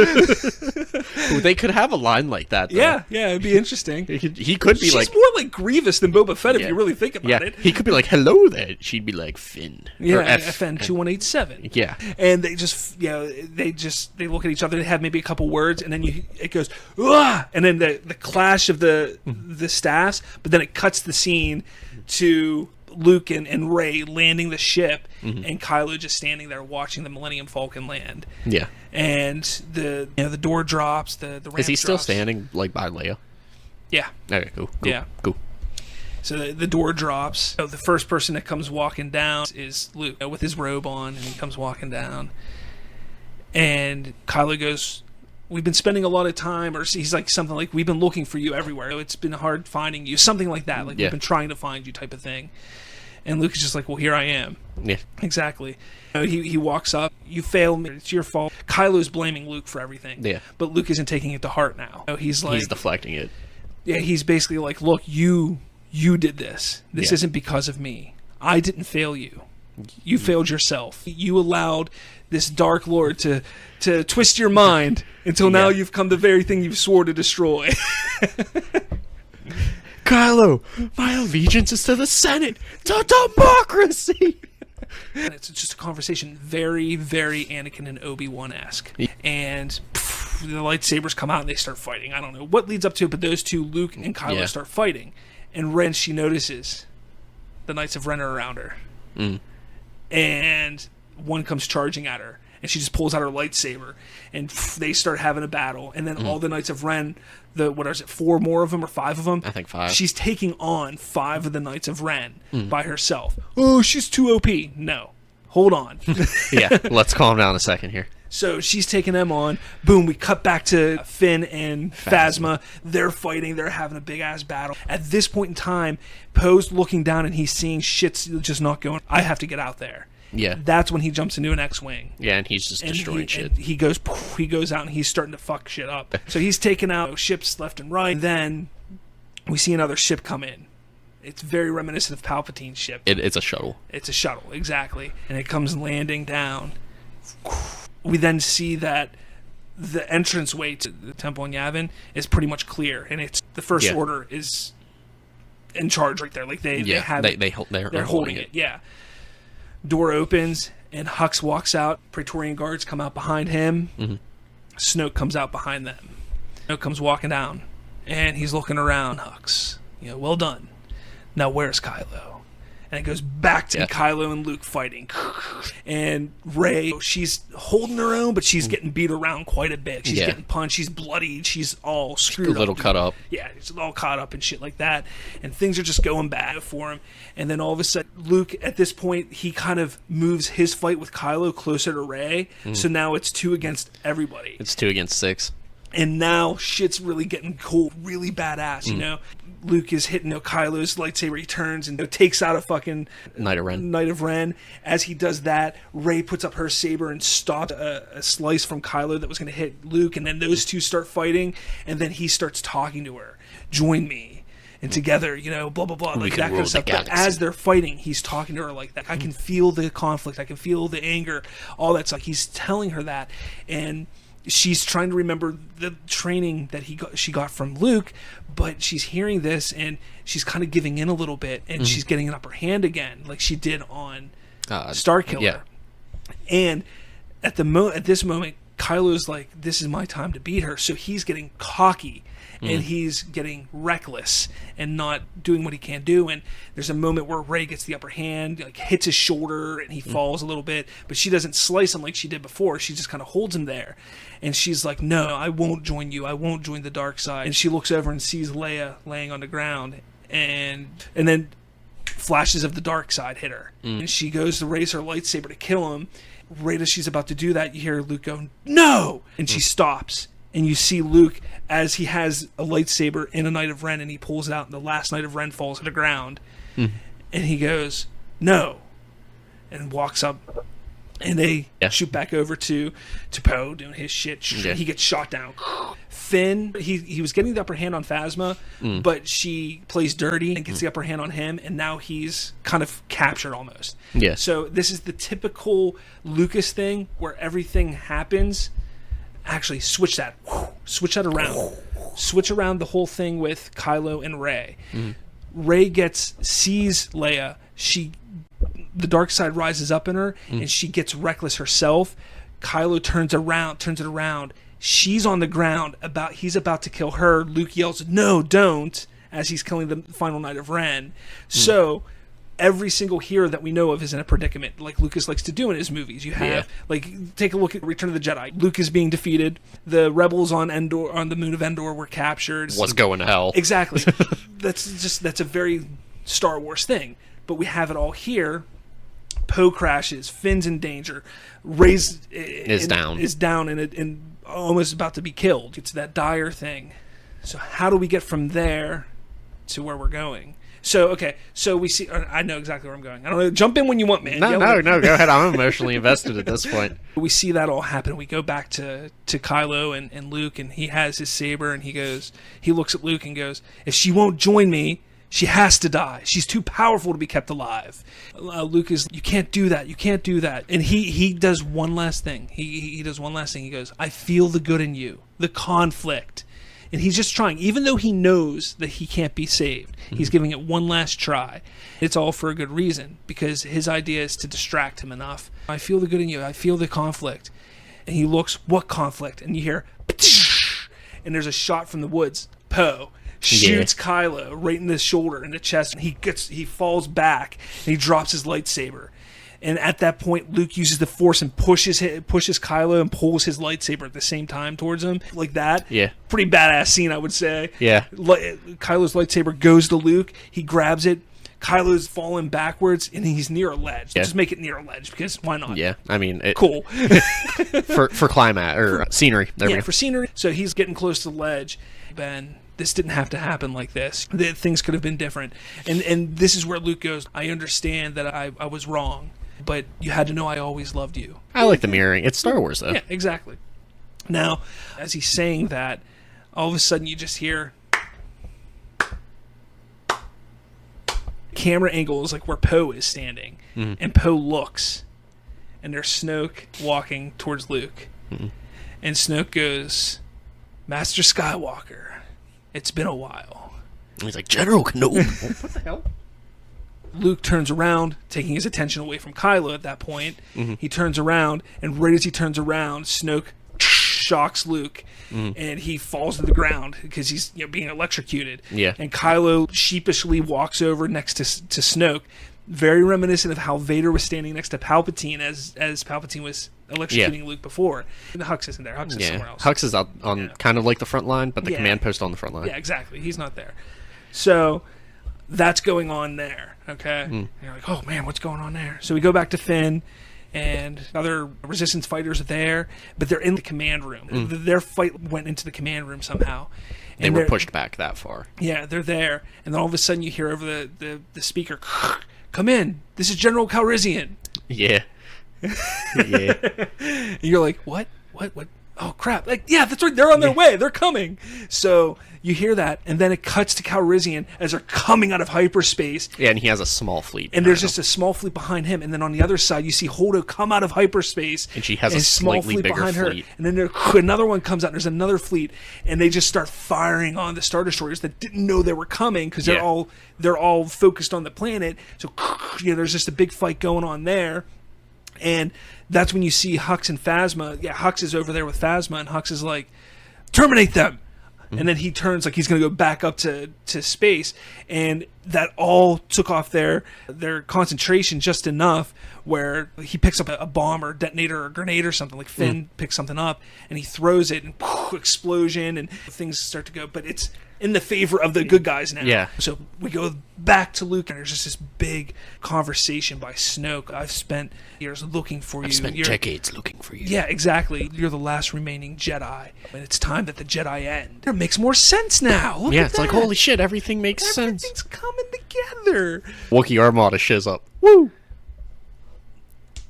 Ooh, they could have a line like that, though. Yeah, it'd be interesting. He could be She's more like Grievous than Boba Fett if you really think about it. He could be like, hello there. She'd be like Finn. Yeah, FN 2187. Yeah. And they just, they look at each other, they have maybe a couple words, and then it goes, "Ugh!" And then the clash of the staffs, but then it cuts the scene to Luke and Rey landing the ship, and Kylo just standing there watching the Millennium Falcon land. Yeah. And the door drops, the ramp Is he still drops. standing like by Leia? Yeah. Okay, cool. Yeah. Cool. So the door drops. So the first person that comes walking down is Luke with his robe on, and he comes walking down. And Kylo goes, "We've been spending a lot of time," or he's like something like, "We've been looking for you everywhere. It's been hard finding you," something like that. Like we've been trying to find you, type of thing. And Luke is just like, "Well, here I am." Yeah, exactly. He walks up. "You failed me. It's your fault." Kylo's blaming Luke for everything. Yeah, but Luke isn't taking it to heart now. He's deflecting it. Yeah, he's basically like, "Look, you did this. This isn't because of me. I didn't fail you. You failed yourself. You allowed this Dark Lord to twist your mind until now you've come the very thing you swore to destroy." Kylo, my allegiance is to the Senate, to democracy. And it's just a conversation very, very Anakin and Obi-Wan-esque. And the lightsabers come out and they start fighting. I don't know what leads up to it, but those two, Luke and Kylo, start fighting. And Ren, she notices the Knights of Ren are around her. And one comes charging at her. And she just pulls out her lightsaber. And they start having a battle. And then all the Knights of Ren, what is it, 4 more of them or 5 of them? I think 5. She's taking on 5 of the Knights of Ren by herself. Oh, she's too OP. No. Hold on. Yeah, let's calm down a second here. So she's taking them on. Boom, we cut back to Finn and Phasma. They're fighting. They're having a big-ass battle. At this point in time, Poe's looking down and he's seeing shit's just not going. I have to get out there. Yeah. That's when he jumps into an X-Wing. Yeah, and he's just destroying shit. And he goes out and he's starting to fuck shit up. So he's taking out ships left and right. And then we see another ship come in. It's very reminiscent of Palpatine's ship. It's a shuttle. It's a shuttle, exactly. And it comes landing down. We then see that the entranceway to the temple in Yavin is pretty much clear, and it's the First Order is in charge right there. Like they're holding it. Yeah. Door opens and Hux walks out. Praetorian guards come out behind him. Snoke comes out behind them. Snoke comes walking down, and he's looking around. Hux, well done. Now where's Kylo? And it goes back to Kylo and Luke fighting. And Rey, she's holding her own, but she's getting beat around quite a bit. She's getting punched. She's bloodied. She's all screwed up. A little cut up. Yeah, she's all caught up and shit like that. And things are just going bad for him. And then all of a sudden, Luke, at this point, he kind of moves his fight with Kylo closer to Rey. So now it's 2 against everybody. It's 2 against 6. And now shit's really getting cool, really badass, Luke is hitting Kylo's lightsaber. He turns and takes out a fucking Knight of Ren. As he does that, Rey puts up her saber and stops a slice from Kylo that was going to hit Luke. And then those two start fighting. And then he starts talking to her. Join me. And together, blah, blah, blah. Like that kind of stuff. But as they're fighting, he's talking to her like that. I can feel the conflict. I can feel the anger. All that stuff. He's telling her that. And she's trying to remember the training that she got from Luke, but she's hearing this and she's kind of giving in a little bit, and she's getting an upper hand again, like she did on Starkiller. Yeah. And at this moment, Kylo's like, "This is my time to beat her," so he's getting cocky. And he's getting reckless and not doing what he can do. And there's a moment where Rey gets the upper hand, like hits his shoulder, and he falls a little bit. But she doesn't slice him like she did before. She just kind of holds him there. And she's like, "No, I won't join you. I won't join the dark side." And she looks over and sees Leia laying on the ground. And then flashes of the dark side hit her. And she goes to raise her lightsaber to kill him. Right as she's about to do that, you hear Luke go, "No!" And she stops. and you see Luke as he has a lightsaber in a Knight of Ren, and he pulls it out, and the last Knight of Ren falls to the ground. And he goes, no, and walks up, and they shoot back over to Poe doing his shit. He gets shot down. Finn, he was getting the upper hand on Phasma, but she plays dirty and gets the upper hand on him, and now he's kind of captured almost. Yeah. So this is the typical Lucas thing where everything happens. Actually, switch that around. Switch around the whole thing with Kylo and Rey. Rey sees Leia. The dark side rises up in her, and she gets reckless herself. Kylo turns it around. She's on the ground. He's about to kill her. Luke yells, "No, don't!" as he's killing the final Knight of Ren. So every single hero that we know of is in a predicament, like Lucas likes to do in his movies. You have, take a look at Return of the Jedi. Luke is being defeated. The rebels on the moon of Endor were captured. What's going to hell? Exactly. That's a very Star Wars thing. But we have it all here. Poe crashes. Finn's in danger. Rey's is down and almost about to be killed. It's that dire thing. So how do we get from there to where we're going? So we see. I know exactly where I'm going. I don't know. Jump in when you want, man. No, go ahead. I'm emotionally invested at this point. We see that all happen. We go back to Kylo and Luke, and he has his saber, and he looks at Luke and goes, "If she won't join me, she has to die. She's too powerful to be kept alive." Luke is, "You can't do that. You can't do that." And he does one last thing. He does one last thing. He goes, "I feel the good in you, the conflict." And he's just trying, even though he knows that he can't be saved. He's giving it one last try. It's all for a good reason, because his idea is to distract him enough. "I feel the good in you. I feel the conflict." And he looks, "What conflict?" And you hear, and there's a shot from the woods. Poe shoots Kylo right in the shoulder, in the chest, and he falls back, and he drops his lightsaber. And at that point, Luke uses the Force and pushes Kylo and pulls his lightsaber at the same time towards him, like that. Yeah. Pretty badass scene, I would say. Yeah. Kylo's lightsaber goes to Luke. He grabs it. Kylo's falling backwards, and he's near a ledge. Just make it near a ledge, because why not? Yeah, I mean... cool. for climate, or scenery. There we go. For scenery. So he's getting close to the ledge. Ben, this didn't have to happen like this. Things could have been different. And this is where Luke goes, "I understand that I was wrong, but you had to know I always loved you." I like the mirroring. It's Star Wars, though. Yeah, exactly. Now, as he's saying that, all of a sudden you just hear... camera angle is like where Poe is standing. And Poe looks, and there's Snoke walking towards Luke. And Snoke goes, "Master Skywalker, it's been a while." And he's like, "General Kenobi." What the hell? Luke turns around, taking his attention away from Kylo at that point. He turns around, and right as he turns around, Snoke shocks Luke, and he falls to the ground because he's being electrocuted. Yeah. And Kylo sheepishly walks over next to Snoke, very reminiscent of how Vader was standing next to Palpatine as Palpatine was electrocuting Luke before. And Hux isn't there. Hux is somewhere else. Hux is out on kind of like the front line, but the command post on the front line. Yeah, exactly. He's not there. So that's going on there, okay? And you're like, "Oh, man, what's going on there?" So we go back to Finn, and other Resistance fighters are there, but they're in the command room. Their fight went into the command room somehow. They were pushed back that far. Yeah, they're there. And then all of a sudden you hear over the speaker, "Come in. This is General Calrissian." Yeah. And you're like, what? Oh, crap. Like, yeah, that's right. They're on their way. They're coming. So you hear that, and then it cuts to Calrissian as they're coming out of hyperspace. Yeah, and he has a small fleet. And there's just a small fleet behind him. And then on the other side, you see Holdo come out of hyperspace. And she has a small slightly fleet bigger behind her. fleet. And then another one comes out, and there's another fleet. And they just start firing on the Star Destroyers that didn't know they were coming, because they're all focused on the planet. So there's just a big fight going on there. And that's when you see Hux and Phasma. Yeah, Hux is over there with Phasma, and Hux is like, "Terminate them!" And then he turns like he's going to go back up to space. And that all took off their concentration just enough where he picks up a bomb or detonator or grenade or something. Like Finn picks something up, and he throws it, and explosion, and things start to go. But in the favor of the good guys now. Yeah. So we go back to Luke, and there's just this big conversation by Snoke. I've spent years looking for you. I've spent decades looking for you. Yeah, exactly. You're the last remaining Jedi, and it's time that the Jedi end. It makes more sense now. Look at it's that. like, holy shit, everything makes sense. Everything's coming together. Wookiee Armada shiz up. Woo!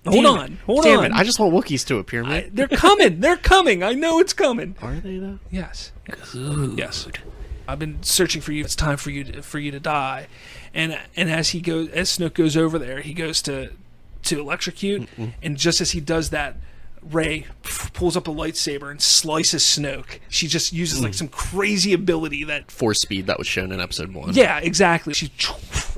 Hold on. Damn it, I just want Wookiees to appear, man. They're coming. They're coming. I know it's coming. Are they, though? Yes. Good. Yes. I've been searching for you. It's time for you to die. And as Snoke goes over there, he goes to electrocute, and just as he does that, Rey pulls up a lightsaber and slices Snoke. She just uses like some crazy ability that Force speed that was shown in episode 1. Yeah, exactly. She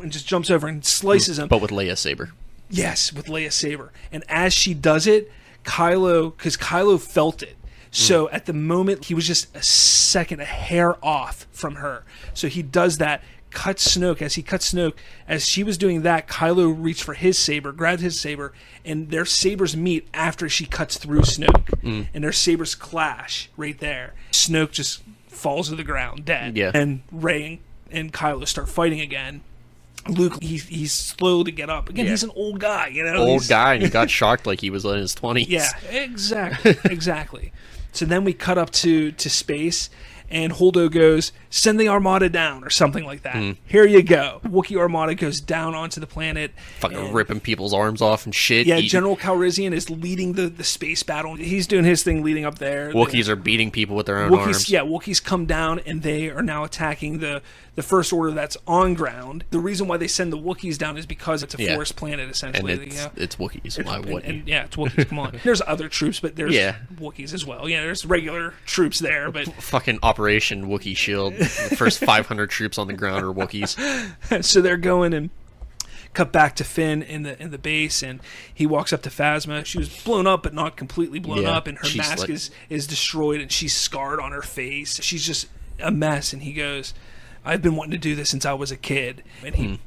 and just jumps over and slices him. But with Leia's saber. Yes, with Leia's saber. And as she does it, Kylo felt it. So at the moment, he was just a hair off from her. So he does that, cuts Snoke. As she was doing that, Kylo reached for his saber, grabbed his saber, and their sabers meet after she cuts through Snoke. And their sabers clash right there. Snoke just falls to the ground, dead. Yeah. And Rey and Kylo start fighting again. Luke, he's slow to get up. Again, he's an old guy, you know? Old guy, and he got shocked like he was in his 20s. Yeah, exactly. So then we cut up to space, and Holdo goes, send the Armada down, or something like that. Here you go. Wookiee Armada goes down onto the planet. Fucking ripping people's arms off and shit. Yeah, General Calrissian is leading the space battle. He's doing his thing leading up there. Wookiees are beating people with their own arms. Yeah, Wookiees come down, and they are now attacking the First Order that's on ground. The reason why they send the Wookiees down is because it's a forest planet, essentially. And it's Wookiees. Why wouldn't you? Yeah, it's Wookiees. Come on. There's other troops, but there's Wookiees as well. Yeah, there's regular troops there, but fucking Operation Wookiee Shield. The first 500 troops on the ground are Wookiees. So they're going and cut back to Finn in the base, and he walks up to Phasma. She was blown up, but not completely blown up, and her mask is destroyed, and she's scarred on her face. She's just a mess, and he goes, I've been wanting to do this since I was a kid. And he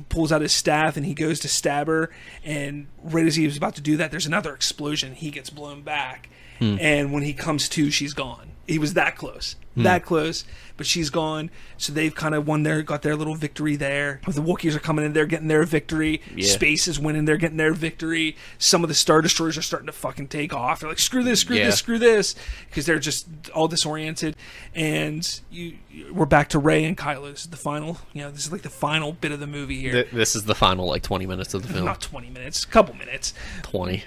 pulls out his staff, and he goes to stab her, and right as he was about to do that, there's another explosion. He gets blown back, and when he comes to, she's gone. He was that close. That close, but she's gone. So they've kind of got their little victory there. The Wookiees are coming in, they're getting their victory. Yeah. Space is winning, they're getting their victory. Some of the Star Destroyers are starting to fucking take off. They're like, screw this, because they're just all disoriented. And we're back to Rey and Kylo. This is the final, this is like the final bit of the movie here. This is the final, 20 minutes of the film. Not 20 minutes, a couple minutes. 20.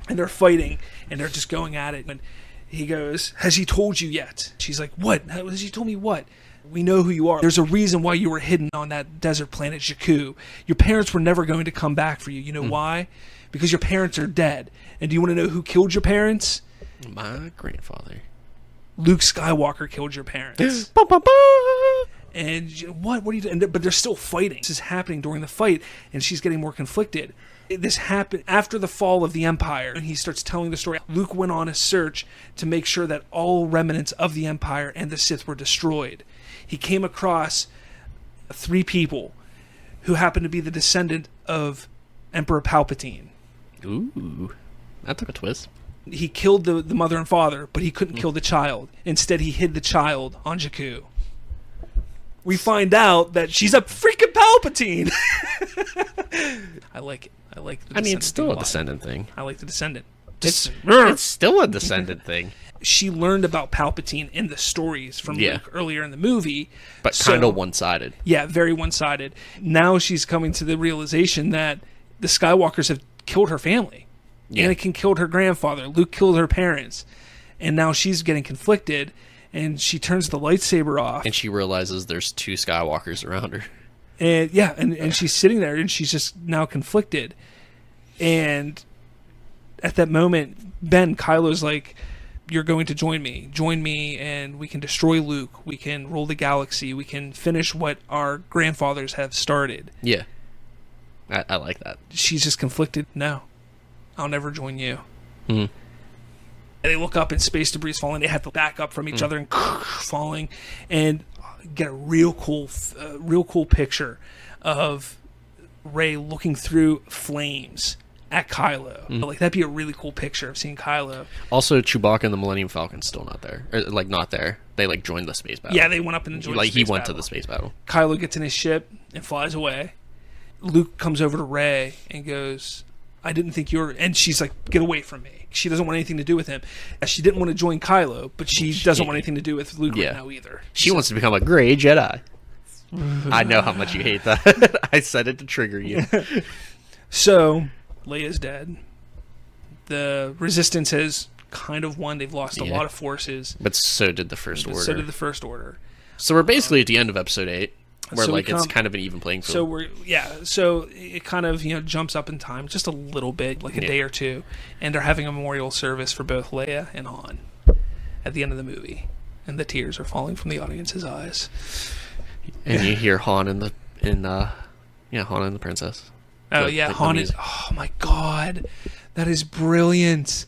And they're fighting, and they're just going at it. And he goes, has he told you yet? She's like, what? Has he told me what? We know who you are. There's a reason why you were hidden on that desert planet Jakku. Your parents were never going to come back for you. You know why? Because your parents are dead. And do you want to know who killed your parents? My grandfather. Luke Skywalker killed your parents. And what are you doing? But they're still fighting. This is happening during the fight, and she's getting more conflicted. This happened after the fall of the Empire, and he starts telling the story. Luke went on a search to make sure that all remnants of the Empire and the Sith were destroyed. He came across 3 people who happened to be the descendant of Emperor Palpatine. Ooh, that took a twist. He killed the mother and father, but he couldn't kill the child. Instead, he hid the child on Jakku. We find out that she's a freaking Palpatine. I like it. I like the it's still a descendant thing. I like the descendant. It's still a descendant thing. She learned about Palpatine in the stories from Luke earlier in the movie. But kind of one-sided. Yeah, very one-sided. Now she's coming to the realization that the Skywalkers have killed her family. Yeah. Anakin killed her grandfather. Luke killed her parents. And now she's getting conflicted, and she turns the lightsaber off. And she realizes there's 2 Skywalkers around her. And and she's sitting there, and she's just now conflicted. And at that moment, Kylo's like, you're going to join me, and we can destroy Luke, we can rule the galaxy, we can finish what our grandfathers have started. Yeah. I like that. She's just conflicted. No, I'll never join you. And they look up, and space debris is falling. They have to back up from each other and falling, and get a real cool picture of Rey looking through flames at Kylo. Like, that'd be a really cool picture of seeing Kylo. Also, Chewbacca and the Millennium Falcon's still not there. Or, like, not there. They, like, joined the space battle. Yeah, they went up and joined the space battle. He went to the space battle. Kylo gets in his ship and flies away. Luke comes over to Rey and goes, I didn't think you were... And she's like, get away from me. She doesn't want anything to do with him. She didn't want to join Kylo, but she doesn't want anything to do with Luke right now either. She wants to become a gray Jedi. I know how much you hate that. I said it to trigger you. So, Leia's dead. The Resistance has kind of won. They've lost a lot of forces. But so did the First Order. So did the First Order. So we're basically at the end of Episode 8, where so it's kind of an even playing field. So it kind of jumps up in time just a little bit, like a day or two, and they're having a memorial service for both Leia and Han at the end of the movie, and the tears are falling from the audience's eyes. And you hear Han and Han and the princess. Oh yeah, Han is. Oh my god, that is brilliant.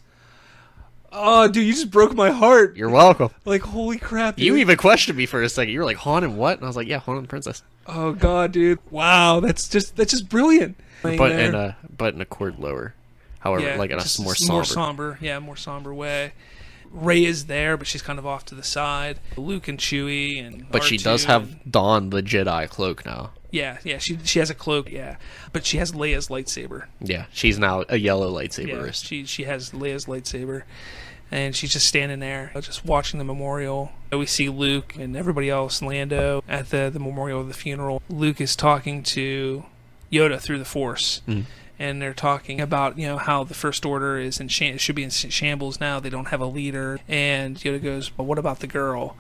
Oh, dude, you just broke my heart. You're welcome. Like, holy crap, dude. You even questioned me for a second. You were like, Han and what? And I was like, yeah, Han and the princess. Oh god, dude. Wow, that's just brilliant. But in a chord lower. However, like in a more somber. More somber way. Rey is there, but she's kind of off to the side. Luke and Chewie and But R2 she does have donned the Jedi cloak now. Yeah, she has a cloak, but she has Leia's lightsaber. Yeah, she's now a yellow lightsaberist. Yeah, she has Leia's lightsaber, and she's just standing there, just watching the memorial. We see Luke and everybody else, Lando, at the memorial of the funeral. Luke is talking to Yoda through the Force, and they're talking about how the First Order is should be in shambles now. They don't have a leader, and Yoda goes, "But what about the girl?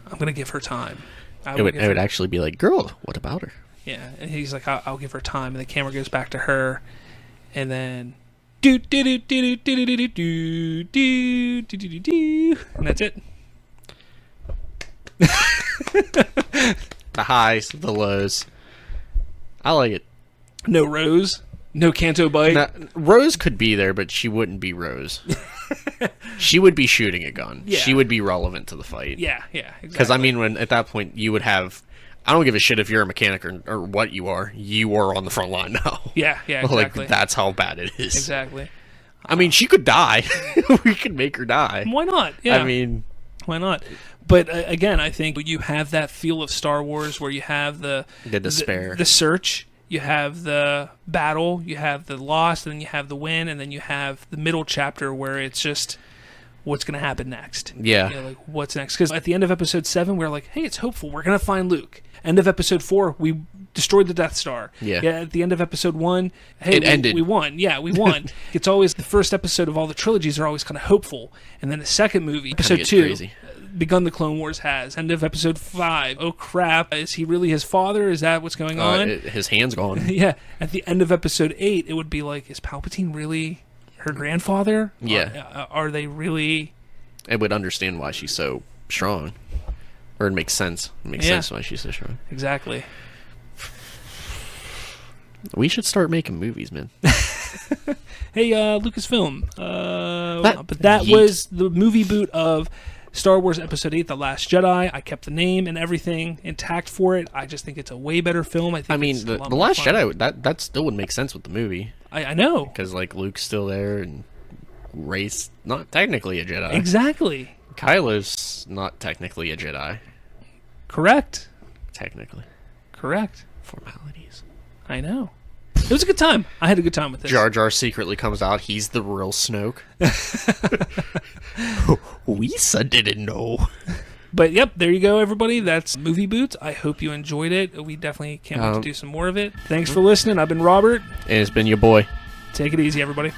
I'm going to give her time." It would actually be like, "Girl, what about her?" Yeah, and he's like, I'll give her time, and the camera goes back to her, and then do do do do do do do do do do do do, and that's it. The highs, the lows. I like it. No Rose, no Canto Bite. Now, Rose could be there, but she wouldn't be Rose. She would be shooting a gun. Yeah. She would be relevant to the fight. Yeah, exactly. Because when at that point you would have, I don't give a shit if you're a mechanic or what you are on the front line now. Yeah, exactly. Like, that's how bad it is. Exactly. I mean, she could die. We could make her die. Why not? Yeah. I mean, why not? But again, I think you have that feel of Star Wars where you have the despair, the search. You have the battle, you have the loss, and then you have the win, and then you have the middle chapter where it's just what's going to happen next. Yeah. Like, what's next? Because at the end of Episode 7, we're like, hey, it's hopeful. We're going to find Luke. End of Episode 4, we destroyed the Death Star. Yeah. At the end of Episode 1, hey, it ended. We won. Yeah, we won. It's always the first episode of all the trilogies are always kind of hopeful. And then the second movie, Episode 2... Crazy. Begun the Clone Wars has. End of Episode 5. Oh crap, is he really his father? Is that what's going on? His hand's gone. Yeah. At the end of Episode 8, it would be like, is Palpatine really her grandfather? Yeah. Are they really... I would understand why she's so strong. Or it makes sense. It makes sense why she's so strong. Exactly. We should start making movies, man. Hey, Lucasfilm. But that was the movie boot of Star Wars Episode 8, The Last Jedi. I kept the name and everything intact for it. I just think it's a way better film. The Last Jedi, that still would make sense with the movie. I know. Because, like, Luke's still there, and Rey's not technically a Jedi. Exactly. Kylo's not technically a Jedi. Correct. Technically. Correct. Formalities. I know. It was a good time. I had a good time with this. Jar Jar secretly comes out. He's the real Snoke. Lisa didn't know. But yep, there you go, everybody. That's Movie Boots. I hope you enjoyed it. We definitely can't wait to do some more of it. Thanks for listening. I've been Robert. And it's been your boy. Take it easy, everybody.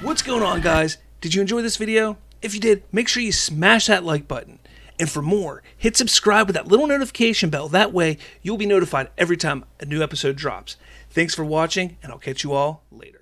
What's going on, guys? Did you enjoy this video? If you did, make sure you smash that like button. And for more, hit subscribe with that little notification bell. That way, you'll be notified every time a new episode drops. Thanks for watching, and I'll catch you all later.